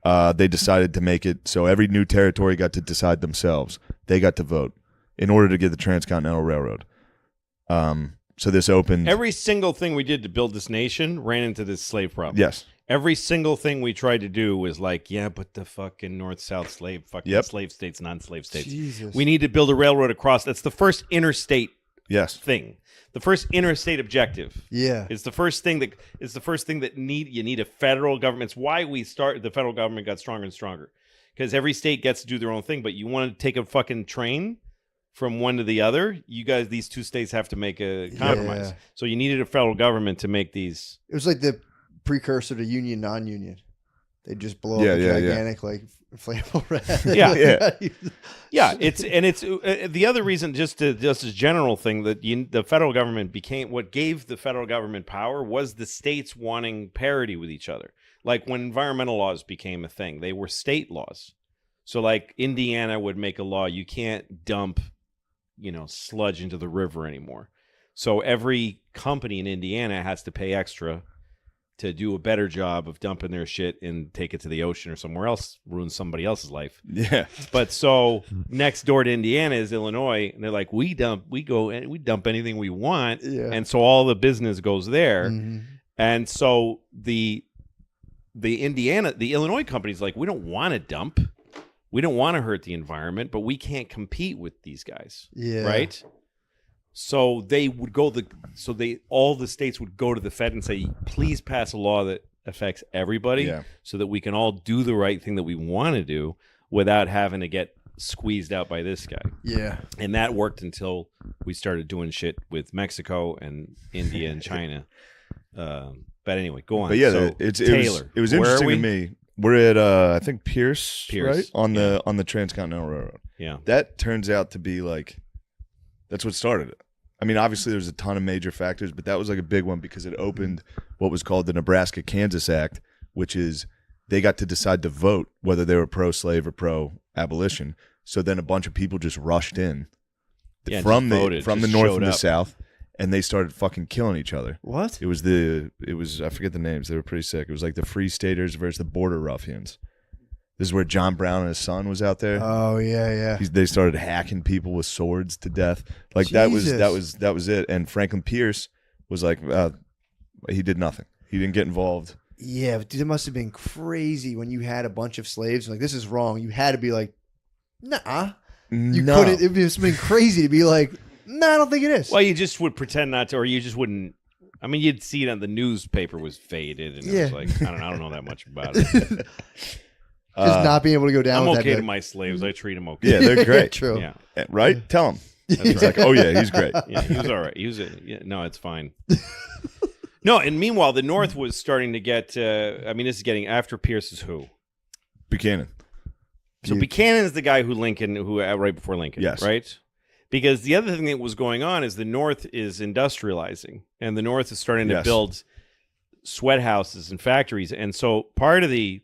They decided to make it so every new territory got to decide themselves. They got to vote in order to get the Transcontinental Railroad. So this opened. Every single thing we did to build this nation ran into this slave problem. Yes. Every single thing we tried to do was like, yeah, but the fucking north-south slave slave states, non-slave states. Jesus. We need to build a railroad across. That's the first interstate thing. The first interstate objective. Yeah. It's the first thing that you need a federal government. It's why the federal government got stronger and stronger. Because every state gets to do their own thing, but you want to take a fucking train from one to the other, these two states have to make a compromise. Yeah. So you needed a federal government to make these. It was like the precursor to union, non-union. They just blow up Yeah, a yeah, gigantic like inflatable rat. Yeah. It's the other reason, just as a general thing, that the federal government became what gave the federal government power was the states wanting parity with each other. Like when environmental laws became a thing, they were state laws. So like Indiana would make a law, you can't dump sludge into the river anymore. So every company in Indiana has to pay extra to do a better job of dumping their shit and take it to the ocean or somewhere else, ruin somebody else's life. Yeah. But so next door to Indiana is Illinois, and they're like, we dump anything we want. Yeah. And so all the business goes there. Mhm. And so the Illinois company's like, we don't want to dump. We don't want to hurt the environment, but we can't compete with these guys. Yeah. Right? So they would all the states would go to the Fed and say, please pass a law that affects everybody so that we can all do the right thing that we want to do without having to get squeezed out by this guy. Yeah. And that worked until we started doing shit with Mexico and India and China. But anyway, go on. But yeah, So, it Taylor, was where interesting are we? to me. We're at I think Pierce, Pierce, right? On the Transcontinental Railroad. Yeah. That turns out to be like that's what started it. I mean, obviously there's a ton of major factors, but that was like a big one because it opened what was called the Nebraska-Kansas Act, which is they got to decide to vote whether they were pro-slave or pro-abolition. So then a bunch of people just rushed in from the north and the south, and they started fucking killing each other. What? It was I forget the names. They were pretty sick. It was like the Free Staters versus the Border Ruffians. This is where John Brown and his son was out there. Oh yeah. They started hacking people with swords to death. Like Jesus. that was it. And Franklin Pierce was like, he did nothing. He didn't get involved. Yeah, but dude, it must have been crazy when you had a bunch of slaves. Like, this is wrong. You had to be like, nah. You No. couldn't. It must have been crazy to be like, nah, I don't think it is. Well, you just would pretend not to, or you just wouldn't. I mean, you'd see it on the newspaper was faded, and it was like, I don't know that much about it. Just not being able to go down I'm with okay that to bit. my slaves. I treat them okay. Yeah, they're great. True. Yeah. Right? Tell them. He's like, oh yeah, he's great. Yeah, he was all right. No, it's fine. No, and meanwhile, the North was starting to get. This is getting after Pierce is who? Buchanan. So Buchanan is the guy who right before Lincoln. Yes. Right. Because the other thing that was going on is the North is industrializing, and the North is starting to build sweat houses and factories, and so part of the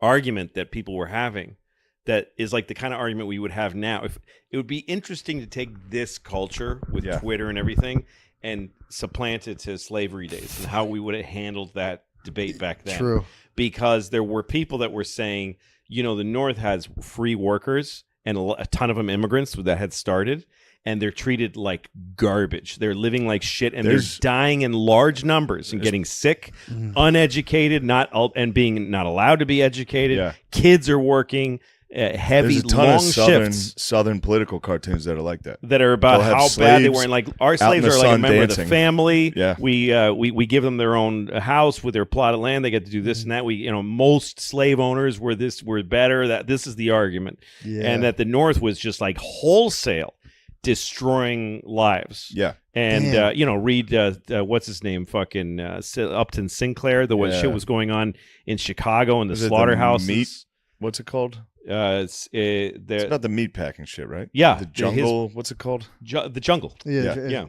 argument that people were having that is like the kind of argument we would have now. If it would be interesting to take this culture with Twitter and everything and supplant it to slavery days and how we would have handled that debate back then. True. Because there were people that were saying, the North has free workers and a ton of them immigrants that had started, and they're treated like garbage. They're living like shit, and they're dying in large numbers and getting sick, uneducated, and being not allowed to be educated. Yeah. Kids are working heavy, There's a ton long of shifts southern political cartoons that are like that. That are about how bad they were. And like our slaves are like a member of the family. Yeah. We give them their own house with their plot of land. They get to do this and that. Most slave owners were better. That this is the argument, and that the North was just like wholesale destroying lives. Yeah. And read what's his name, fucking Upton Sinclair. Shit was going on in Chicago in the slaughterhouses. What's it called? It's about the meat packing shit, right? Yeah. The jungle. What's it called? The jungle. Yeah.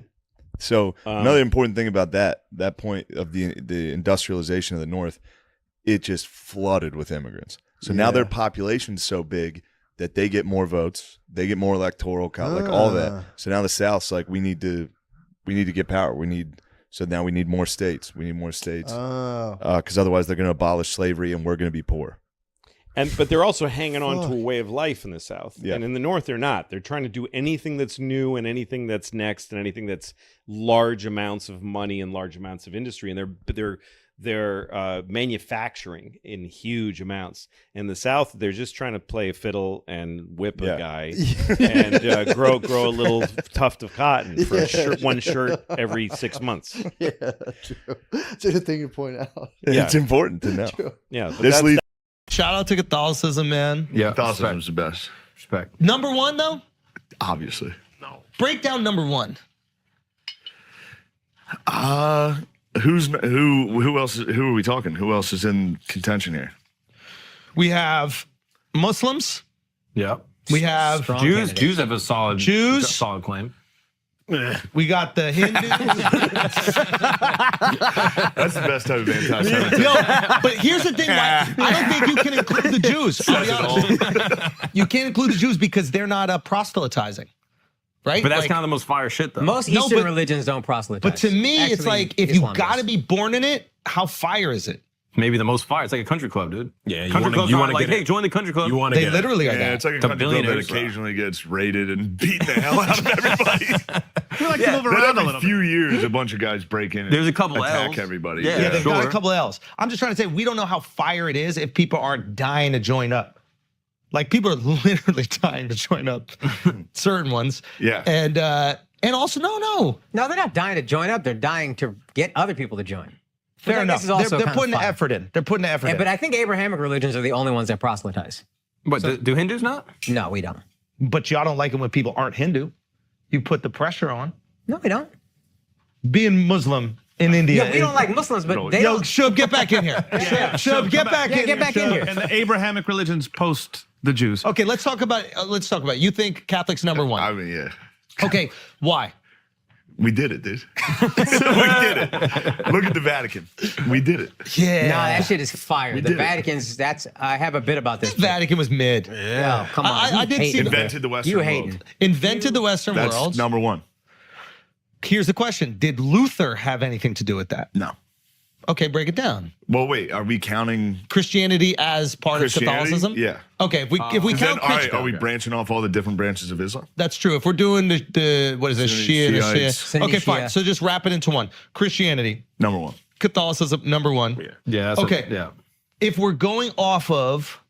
So another important thing about that point of the industrialization of the North, it just flooded with immigrants. So now their population's so big that they get more votes, they get more electoral like all that. So now the South's like, we need to get power. So now we need more states. We need more states because otherwise they're going to abolish slavery and we're going to be poor. But they're also hanging on to a way of life in the South. Yeah. And in the North, they're not. They're trying to do anything that's new and anything that's next and anything that's large amounts of money and large amounts of industry. And they're manufacturing in huge amounts. In the South, they're just trying to play a fiddle and whip a guy and grow a little tuft of cotton for one shirt every 6 months. Yeah, true. It's a good thing you point out. Yeah. It's important to know. True. Yeah. This leads. Shout out to Catholicism, man. Yeah, Catholicism's the best. Respect. Number one, though? Obviously. No. Break down number one. Who else? Who are we talking? Who else is in contention here? We have Muslims. Yeah. We have Strong Jews. Candidate. Jews have a solid claim. We got the Hindus. That's the best type of anti-Semitism. Yo, but here's the thing. I don't think you can include the Jews. I'll be honest. You can't include the Jews because they're not proselytizing. Right? But that's kind of the most fire shit, though. Most Eastern religions don't proselytize. But to me, it's like, if you got to be born in it, how fire is it? Maybe the most fire. It's like a country club, dude. Yeah, country club's not like, hey, join the country club. They literally are that. Yeah, it's like a country club that occasionally gets raided and beating the hell out of everybody. We like to move around a little few years, a bunch of guys break in and There's a couple attack L's. everybody. Yeah, they've got a couple L's. I'm just trying to say, we don't know how fire it is if people aren't dying to join up. Like, people are literally dying to join up. Certain ones. Yeah. And also, no, they're not dying to join up. They're dying to get other people to join. Fair enough. They're putting the effort in. They're putting the effort in. But I think Abrahamic religions are the only ones that proselytize. But do Hindus not? No, we don't. But y'all don't like it when people aren't Hindu. You put the pressure on. No, we don't. Being Muslim in India. Yeah, we don't like Muslims, but they Yo, don't. Shub, get back in here. Shub, get back in here. Get back in here. And the Abrahamic religions post the Jews. Okay, let's talk about it. You think Catholic's number one? I mean, yeah. Okay, why? We did it, dude. We did it. Look at the Vatican. We did it. Yeah. No, that shit is fire. The Vatican's, I have a bit about this. The Vatican was mid. Yeah. No, come on. I did see Invented the Western world. Invented the Western world. That's number one. Here's the question. Did Luther have anything to do with that? No. Okay, break it down. Well, wait, are we counting Christianity as part of Catholicism? Yeah. Okay, if we count Christianity, are we branching off all the different branches of Islam? That's true. If we're doing the what is it, Shia and Shia? Okay, fine. So just wrap it into one. Christianity, number one. Catholicism, number one. Yeah. Okay. If we're going off of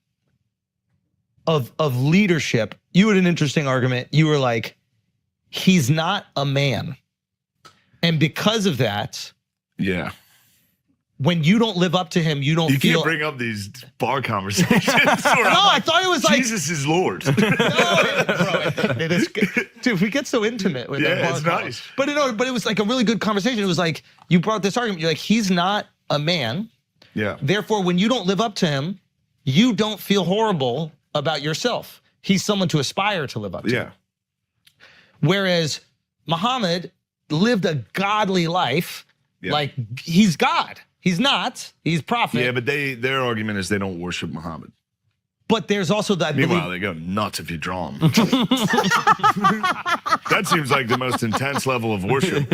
leadership, you had an interesting argument. You were like, he's not a man, and because of that, yeah. when you don't live up to him, you don't You feel. can't bring up these bar conversations. No, I thought it was like Jesus is Lord. No, it is. Dude, we get so intimate with that. It's nice. But it was like a really good conversation. It was like you brought this argument. You're like, he's not a man. Yeah. Therefore, when you don't live up to him, you don't feel horrible about yourself. He's someone to aspire to live up to. Yeah. Whereas Muhammad lived a godly life. Yeah. Like he's God. He's not. He's prophet. Yeah, but their argument is they don't worship Muhammad. But there's also that. Meanwhile, they go nuts if you draw them. That seems like the most intense level of worship.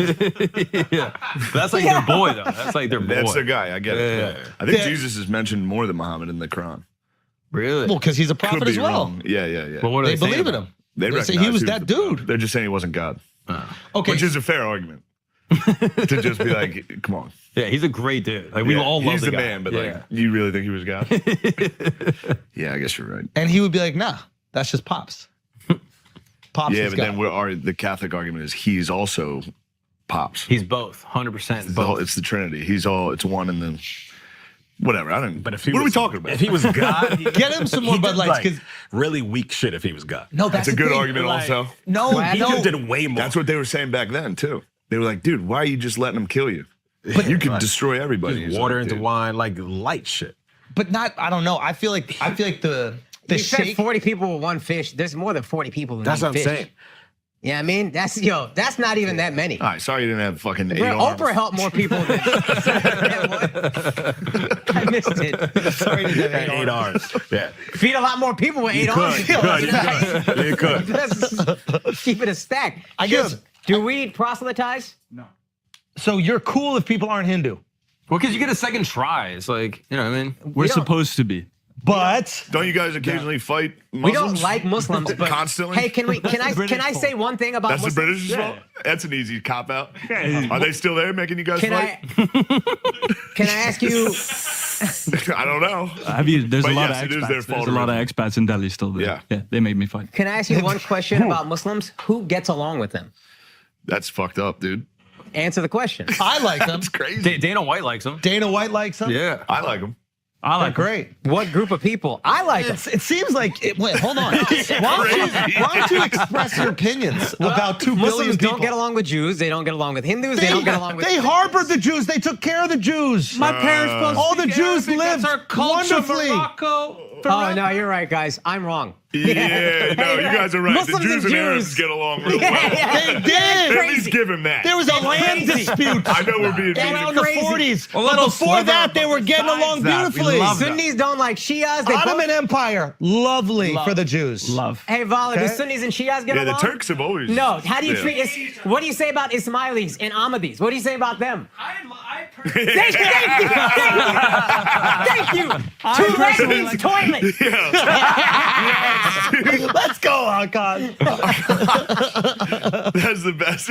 Yeah, that's like their boy though. That's like their boy. That's their guy. I get it. Yeah. I think Jesus is mentioned more than Muhammad in the Quran. Really? Well, because he's a Could prophet be as well. wrong. Yeah. Well, what are They saying believe in about him. They They say recognize he was he that the dude. God. They're just saying he wasn't God. Okay. Which is a fair argument. To just be like, come on. Yeah, he's a great dude. Like we all love he's the guy. man, but Yeah. like, you really think he was God? Yeah, I guess you're right. And he would be like, nah, that's just Pops. Pops Yeah, is but God. then the Catholic argument is he's also Pops. He's both, 100% both. It's the Trinity. It's one and then whatever. I don't. But if he what was, are we talking about? If he was God, Get him some more he Bud did, Lights. like, really weak shit if he was God. No, That's a the good thing. argument Like, also. No, he no. just did way more. That's what they were saying back then too. They were like, dude, why are you just letting him kill you? You could destroy everybody. Just He's water like, into dude. wine, like light shit. But not, I don't know. I feel like the You said shake. 40 people with one fish. There's more than 40 people in That's one what I'm fish. saying. Yeah, I mean, that's not even that many. All right, sorry you didn't have fucking 8 Bro, arms. Oprah helped more people than I missed it. Sorry to have 8 arms. Yeah. Feed a lot more people with 8 arms. You could. Let's keep it a stack. I guess. Do we proselytize? So you're cool if people aren't Hindu. Well, because you get a second try. It's like, you know what I mean? We're supposed to be. But don't you guys occasionally fight Muslims? We don't like Muslims, but constantly. Hey, can I say one thing about That's Muslims? the British fault? That's an easy cop out. Are they still there making you guys Can fight? Can I ask you? I don't know. There's But a lot yes, of it is expats. their fault There's a lot of originally. expats in Delhi still there. Yeah. They made me fight. Can I ask you one question about Muslims? Who gets along with them? That's fucked up, dude. Answer the question. I like them. That's crazy. Dana White likes him. Dana White likes them. Yeah. I like them. I like Great. What group of people? I like them. It seems like. Wait, hold on. Why don't you express your opinions about 2 billion Muslims people? don't get along with Jews. They don't get along with Hindus. They don't get along with. They harbored the Jews. They took care of the Jews. My parents both all the speak Jews Arabic. lived That's our culture, wonderfully. Morocco. Oh no, you're right, guys. I'm wrong. Yeah, no, you guys are right. Muslims the Jews and and Arabs Jews. get along real well. They did. At least give him that. There was a land dispute. I know we're being Around mean. the Crazy. 40s. But before that, they were getting along beautifully. Sunnis don't like Shias. They Ottoman both... Empire, lovely for the Jews. Love. Hey, Vala, do Okay. Sunnis and Shias get Yeah, the along? Turks have always. No. How do you Yeah. treat? What do you say about Ismailis and Ahmadis? What do you say about them? Thank you. Thank you. Two legs means toilet. Let's go, Hakan. That's the best.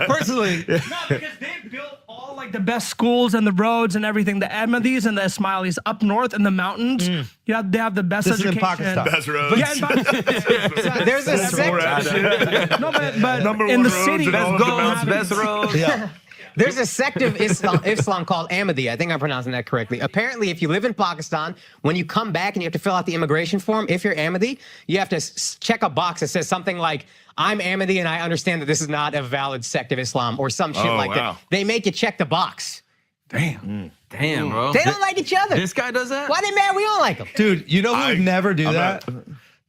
Personally. No, because they built all like the best schools and the roads and everything. The Ahmadis and the Ismailis up north in the mountains. They have the best This is in education. Pakistan. Best roads. Yeah, in Pakistan. There's a sect. No, but Number in one the roads city, in all Best of the goals, mountains. best roads. Yeah. There's a sect of Islam called Ahmadi. I think I'm pronouncing that correctly. Apparently, if you live in Pakistan, when you come back and you have to fill out the immigration form, if you're Ahmadi, you have to check a box that says something like, I'm Ahmadi and I understand that this is not a valid sect of Islam or some shit like wow. that. They make you check the box. Damn, bro. They don't like each other. This guy does that? Why they mad? We don't like them. Dude, you know who would never do I'm that?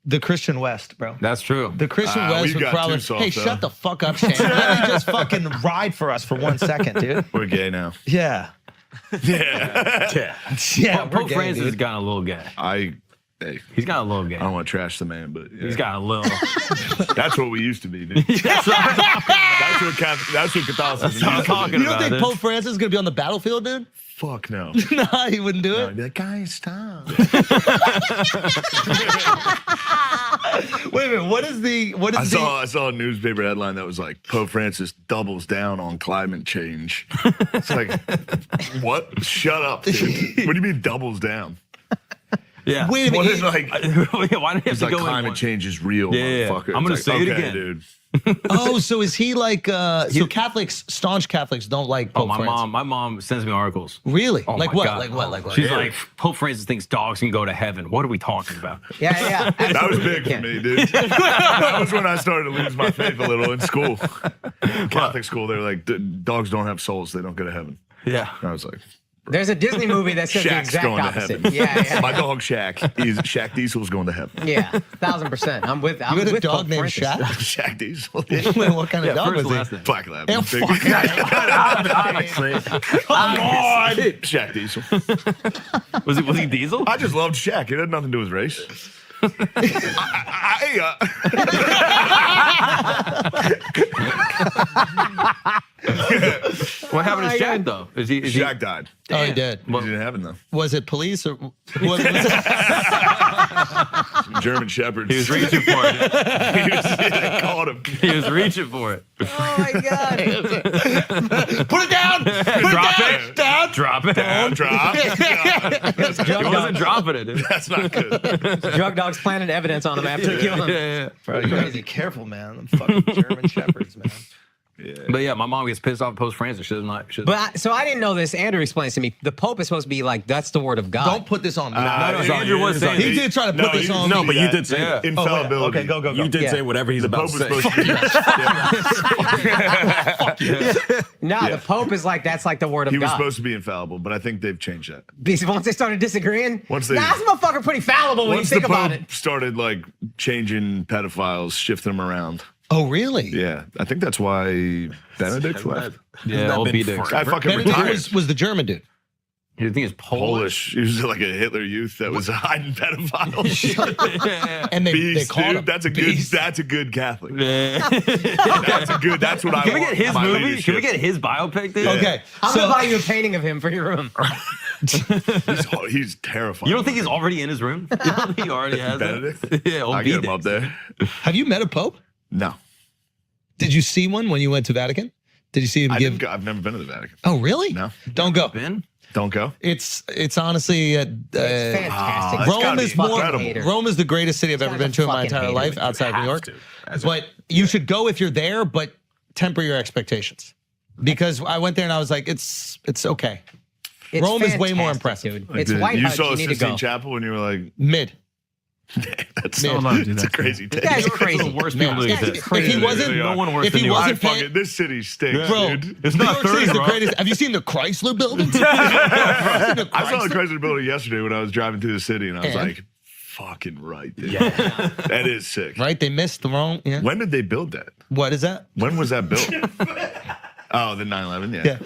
The Christian West, bro. That's true. The Christian West we've would got probably. too soft, Hey, though. shut the fuck up, Shane. Let me just fucking ride for us for 1 second, dude. We're gay now. Yeah. Yeah. Yeah. Pope Francis has gotten a little gay. Hey, He's got a little gay. I don't want to trash the man, but yeah. He's got a little. That's what we used to be, dude. that's what Catholicism That's what I'm used to talking You don't about. think dude. Pope Francis is gonna be on the battlefield, dude? Fuck no. Nah, he wouldn't do No, it. I'd be like, guys, stop. Wait a minute. What is the? I saw a newspaper headline that was like, Pope Francis doubles down on climate change. It's like, what? Shut up, dude. What do you mean doubles down? Yeah. Wait a Well, minute. it's like, Why do you have it's to like go in climate one? change is real, Yeah. motherfucker. I'm gonna It's say like, it okay, again. dude. Oh, so is he like? So Catholics, staunch Catholics, don't like Oh, Pope my Francis. mom sends me articles. Really? Oh Like my what? God. Like what? Like what? She's like, Pope Francis thinks dogs can go to heaven. What are we talking about? Yeah. That was big for me, dude. That was when I started to lose my faith a little in school. Catholic school, they're like, dogs don't have souls. They don't go to heaven. Yeah. I was like, There's a Disney movie that says the Shaq's exact going opposite. to heaven. Yeah. My dog Shaq, Shaq Diesel's going to heaven. Yeah, 1000%. I'm with. I'm You had a with dog Pope named Francis. Shaq? Shaq Diesel. Wait, what kind of dog first was last he? name. Black Lab. Yeah, Big- Obviously. Come on! Shaq Diesel. Was he Diesel? I just loved Shaq. It had nothing to do with race. What happened to Shaq though? Is he? Shaq died. Oh, he did. He's in heaven though. Was it police or was it? German Shepherds. He was reaching for it. They caught him. He was reaching for it. Oh my god! Put it down. Drop it. Down. Drop it. Drop. He wasn't dropping it. Dude. That's not good. Drug dogs planted evidence on him after killing him. Yeah. Bro, you gotta be careful, man. Them fucking German shepherds, man. But yeah, my mom gets pissed off at Pope Francis. She doesn't like. So I didn't know this. Andrew explains to me the Pope is supposed to be like that's the word of God. Don't put this on me. Andrew was saying he did try to put this on me. No, but you did say that. Infallibility. Okay, go. You did say whatever he's about to say. The Pope is like that's like the word of He was God. supposed to be infallible, but I think they've changed that. Because once they started disagreeing, Once they- this motherfucker pretty fallible when you Once think the about Pope it. started like changing pedophiles, shifting them around. Oh, really? Yeah, I think that's why Benedict left. Yeah, old B-Dicks. I fucking Benedict retired. was the German dude. You think it's Polish? He was like a Hitler youth that was hiding pedophiles. And they Beast, called dude. him. That's a good. Beast. That's a good Catholic. Yeah. That's a good. That's what I Can we want get his for my movie? leadership. Can we get his biopic, dude? Okay. I'm gonna buy you a painting of him for your room. He's terrifying. You don't think he's already in his room? You don't think he already has Benedict? it? Yeah, old I get him B-Dicks. up there. Have you met a pope? No, Did you see one when you went to Vatican? Did you see him give? I've never been to the Vatican. Oh, really? No. Don't go. Ben? Don't go. It's honestly fantastic. That's Rome gotta is be more. incredible. Rome is the greatest city I've ever guy's been a to in my fucking entire hater. life outside of New York. Have to. But you should go if you're there, but temper your expectations. Because I went there and I was like, it's okay. It's Rome is way more fantastic, impressive. dude. It's Dude, White you House. saw You need to Sistine go. Chapel and you were like, Mid. that's Man, it's a crazy This take. guy's The crazy. worst Man, people to this get guy's this. crazy. If he wasn't, No one worse if than he New York. wasn't Fuck paying, it, this city stinks, bro, dude. It's New not York City's 30, the bro. greatest. Have you seen the Chrysler building? I saw the Chrysler building yesterday when I was driving through the city, and I was And? like, "Fucking right, dude. That is sick." Right? They missed the wrong. Yeah. When did they build that? What is that? When was that built? Oh, the 9/11. Yeah.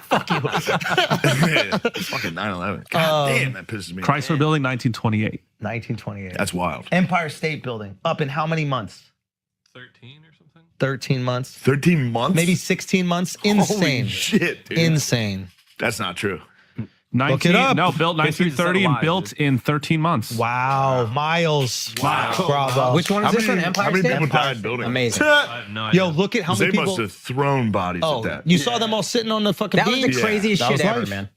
Fuck you. Fucking 9/11. God damn, that pisses me off. Chrysler Building, 1928. 1928. That's wild. Empire State Building. Up in how many months? 13 or something? 13 months. 13 months? Maybe 16 months. Insane. Holy shit, dude. Insane. That's not true. 19, it up. No, built History's 1930 and alive, built in 13 months. Wow. Miles. Wow. Bravo. Which one is this one? Empire How many State? people died building? Amazing. I have no idea. Yo, look at how They many people. must have thrown bodies Oh, at that. you saw them all sitting on the fucking That was beam? the craziest That shit was ever, life. man.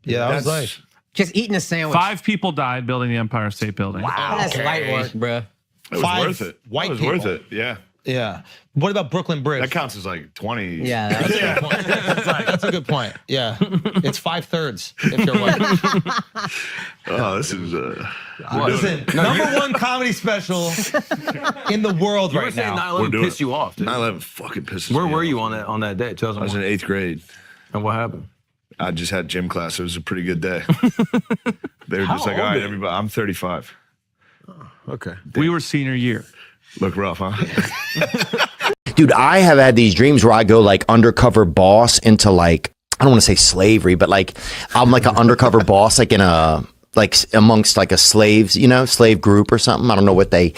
Yeah, that was That's- life. Just eating a sandwich. 5 people died building the Empire State Building. Wow, that's light work, bro. That was 5 worth it. white That was people. worth it. Yeah. Yeah. What about Brooklyn Bridge? That counts as like 20. Yeah, that's That's a good point. That's a good point. Yeah. It's 5/3 if you're white. Oh, this is Listen, number one comedy special in the world You were right saying now. 9/11 pissed you off, dude. 9/11 fucking pisses Where me were off. you on that day? I was 2001. in 8th grade. And what happened? I just had gym class. It was a pretty good day. They were How just like, old all are right, you? everybody. I'm 35. Okay. We were senior year. Look rough, huh? Dude, I have had these dreams where I go like undercover boss into like, I don't want to say slavery, but like I'm like an undercover boss, like in a, like amongst like a slaves, slave group or something. I don't know what they,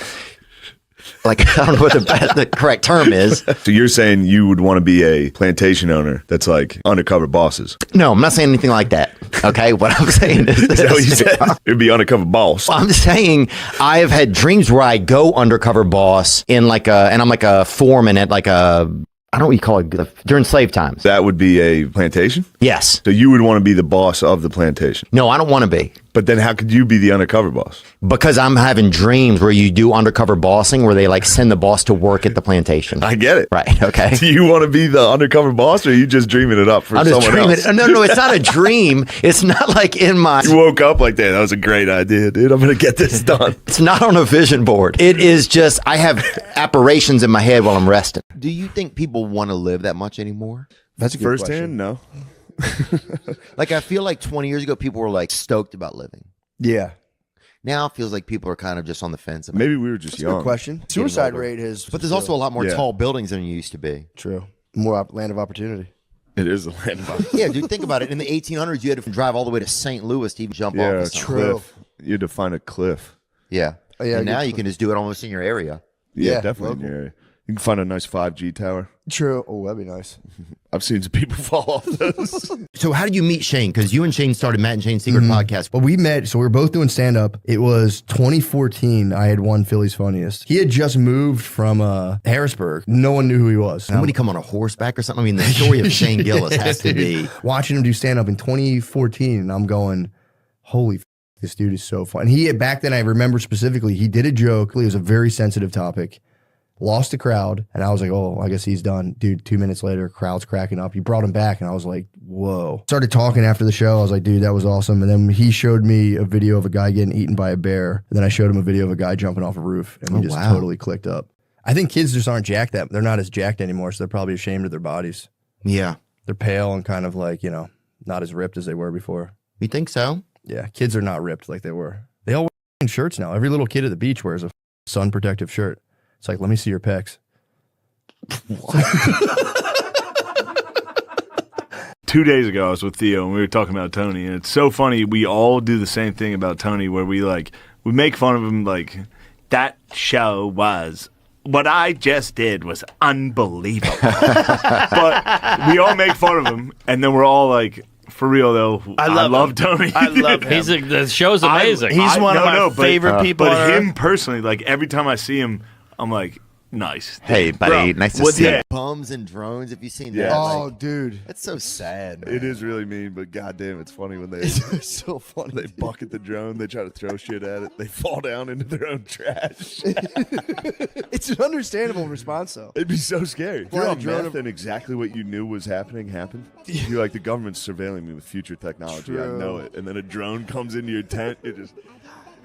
like, I don't know what the correct term is. So you're saying you would want to be a plantation owner that's like undercover bosses? No, I'm not saying anything like that. Okay. What I'm saying is Is that what you this. said? It'd be undercover boss. I'm saying I have had dreams where I go undercover boss in like and I'm like a foreman at like a I don't know what you call it, during slave times. That would be a plantation? Yes. So you would want to be the boss of the plantation? No, I don't want to be. But then how could you be the undercover boss? Because I'm having dreams where you do undercover bossing where they like send the boss to work at the plantation. I get it. Right, okay. Do you want to be the undercover boss or are you just dreaming it up for I'm just someone dreaming. else? No, it's not a dream. It's not like in my... You woke up like that. That was a great idea, dude. I'm going to get this done. It's not on a vision board. It is just, I have apparitions in my head while I'm resting. Do you think people want to live that much anymore? That's a good firsthand, no. Like, I feel like 20 years ago, people were like stoked about living. Yeah. Now it feels like people are kind of just on the fence. About Maybe we were just That's a young. good question. Suicide rate has... But there's also a lot more tall buildings than there used to be. True. More land of opportunity. It is a land of opportunity. Yeah, dude, think about it. In the 1800s, you had to drive all the way to St. Louis to even jump off. Yeah, of something. cliff. You had to find a cliff. Yeah. Oh, yeah, And now good you can just do it almost in your area. Yeah, definitely in your area. You can find a nice 5G tower. True. Oh, that'd be nice. I've seen some people fall off those. So how did you meet Shane? Because you and Shane started Matt and Shane's Secret Podcast. Well, we met, so we were both doing stand-up. It was 2014. I had won Philly's Funniest. He had just moved from Harrisburg. No one knew who he was. Somebody come on a horseback or something? I mean, the story of Shane Gillis has to be. Watching him do stand-up in 2014, and I'm going, holy this dude is so fun. And he, back then, I remember specifically, he did a joke. It was a very sensitive topic. Lost the crowd, and I was like, oh, I guess he's done. Dude, 2 minutes later, crowd's cracking up. He brought him back, and I was like, whoa. Started talking after the show. I was like, dude, that was awesome. And then he showed me a video of a guy getting eaten by a bear. And then I showed him a video of a guy jumping off a roof, and we just totally clicked up. I think kids just aren't jacked that. They're not as jacked anymore, so they're probably ashamed of their bodies. Yeah. They're pale and kind of like, not as ripped as they were before. You think so? Yeah, kids are not ripped like they were. They all wear shirts now. Every little kid at the beach wears a sun protective shirt. It's like, let me see your pecs. 2 days ago, I was with Theo and we were talking about Tony, and it's so funny. We all do the same thing about Tony, where we make fun of him. Like, that show was what I just did was unbelievable, but we all make fun of him, and then we're all like, for real though, I love Tony. I love him. The show's amazing. He's one of my favorite people. But him personally, like every time I see him, I'm like, nice. Hey, buddy, Bro, nice to see you. Bums and drones, have you seen Yeah. that? Oh, dude. That's so sad, man. It is really mean, but goddamn, it's funny when they It's so funny. they bucket the drone, they try to throw shit at it, they fall down into their own trash. It's an understandable response, though. It'd be so scary. If you're Fly a on drone meth and exactly what you knew was happened, you're like, the government's surveilling me with future technology. True. I know it. And then a drone comes into your tent, it just...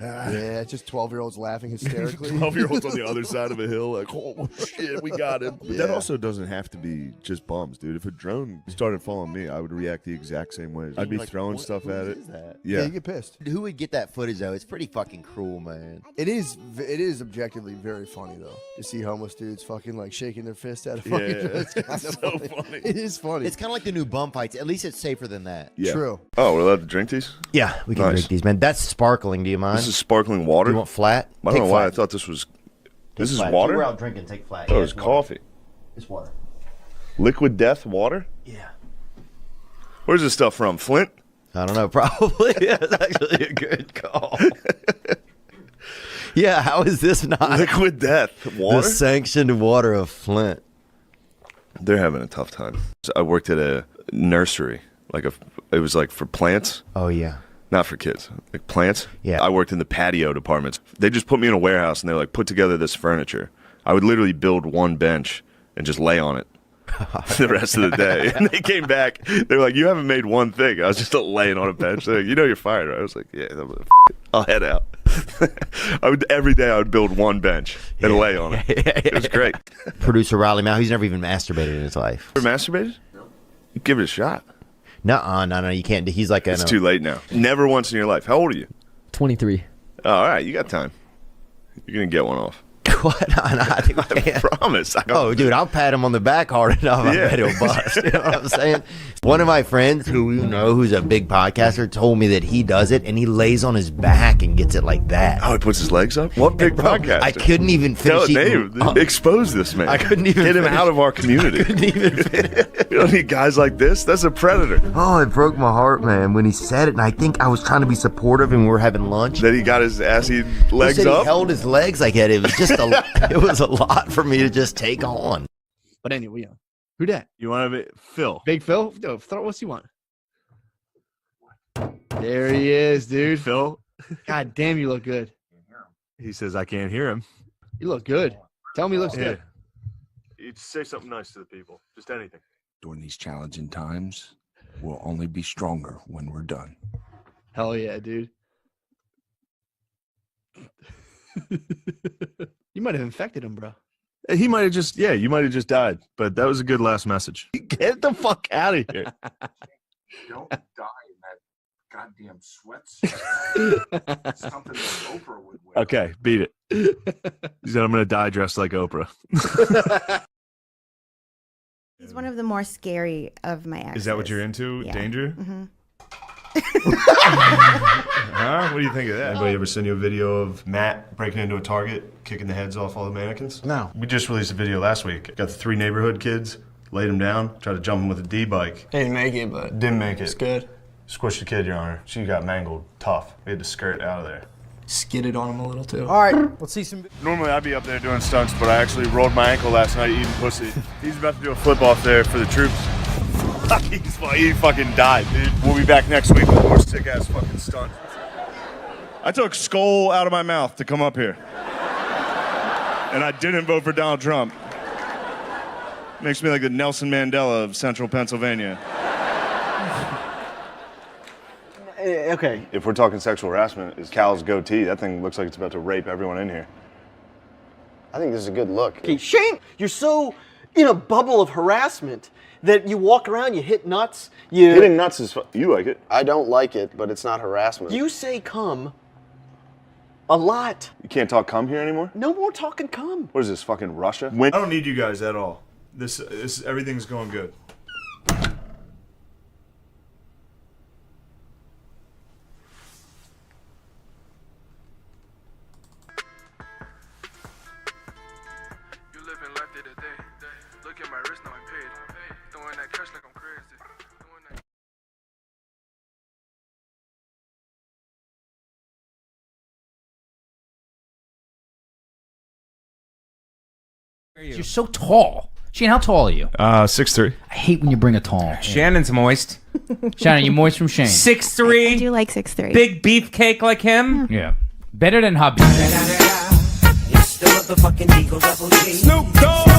Yeah, it's just 12-year-olds laughing hysterically. 12-year-olds on the other side of a hill, like, oh shit, we got him. But that Yeah. also doesn't have to be just bums, dude. If a drone started following me, I would react the exact same way. I'd be like, throwing what- stuff what at is it. that? Yeah. You get pissed. Who would get that footage though? It's pretty fucking cruel, man. It is objectively very funny, though, to see homeless dudes fucking like shaking their fist at a fucking Yeah, it's kind of so funny. funny. It is funny. It's kind of like the new bum fights. At least it's safer than that. Yeah. True. Oh, we're allowed to drink these? Yeah, we can Nice. drink these, man. That's sparkling. Do you mind? This is sparkling water? You want flat? I don't Take know why I flat. thought this was... This is flat. water? If you were out drinking, take flat. Oh, Yeah, it's water. coffee. It's water. Liquid Death water? Yeah. Where's this stuff from? Flint? I don't know. Probably. Yeah, it's actually a good call. Yeah, how is this not Liquid Death water? the sanctioned water of Flint? They're having a tough time. So I worked at a nursery. It was like for plants. Oh, yeah. Not for kids, like plants. Yeah. I worked in the patio departments. They just put me in a warehouse and they were like, put together this furniture. I would literally build one bench and just lay on it the rest of the day. And they came back. They were like, you haven't made one thing. I was just laying on a bench. They're like, you're fired, right? I was like, yeah, I'll head out. Every day I would build one bench and lay on it. It was great. Producer Riley Mao, he's never even masturbated in his life. Ever masturbated? No. Give it a shot. No, you can't. He's like It's too late now. Never once in your life. How old are you? 23. Oh, all right, you got time. You're going to get one off. What? No, I think we can. Promise. Oh, dude, I'll pat him on the back hard enough. I bet he'll bust. You know what I'm saying? One of my friends who you know who's a big podcaster told me that he does it and he lays on his back and gets it like that. Oh, he puts his legs up? What big podcaster? I couldn't even finish Tell it, expose this man. I couldn't even get him finish. out of our community. I couldn't even finish. You don't need guys like this. That's a predator. Oh, it broke my heart, man, when he said it. And I think I was trying to be supportive and we were having lunch. Then he got his assy legs he said up. He held his legs like that. It was just it was a lot for me to just take on. But anyway, Who dat? You want to be Phil? Big Phil? No, what's he want? There he is, dude. Phil? God damn, you look good. He says, I can't hear him. You look good. Tell me he looks good. You just say something nice to the people. Just anything. During these challenging times, we'll only be stronger when we're done. Hell yeah, dude. You might have infected him, bro. He might have just, you might have just died. But that was a good last message. Get the fuck out of here. Don't die in that goddamn sweatsuit. Something that Oprah would wear. Okay, beat it. He said, I'm going to die dressed like Oprah. He's one of the more scary of my exes. Is that what you're into? Yeah. Danger? Mm-hmm. Huh? What do you think of that? Anybody ever send you a video of Matt breaking into a Target, kicking the heads off all the mannequins? No. We just released a video last week. Got the 3 neighborhood kids, laid them down, tried to jump them with a D-bike. Didn't make it, but Didn't make it. it's good. Squished the kid, Your Honor. She got mangled tough. We had to skirt out of there. Skidded on him a little too. All right, let's see some. Normally I'd be up there doing stunts, but I actually rolled my ankle last night eating pussy. He's about to do a flip off there for the troops. He fucking died, dude. We'll be back next week with more sick ass fucking stunts. I took skull out of my mouth to come up here. And I didn't vote for Donald Trump. Makes me like the Nelson Mandela of central Pennsylvania. Okay. If we're talking sexual harassment, is Cal's goatee, that thing looks like it's about to rape everyone in here. I think this is a good look. Okay, Shane, you're so in a bubble of harassment that you walk around, you hit nuts. Hitting nuts is you like it. I don't like it, but it's not harassment. You say cum a lot. You can't talk cum here anymore? No more talking cum. What is this, fucking Russia? I don't need you guys at all. This everything's going good. You're so tall. Shane, how tall are you? 6'3". I hate when you bring a tall. Shannon's moist. Shannon, you moist from Shane. 6'3". I do like 6'3". Big beefcake like him. Yeah. Better than hubby. It's the motherfucking Eagle Double G. Snoop Dogg.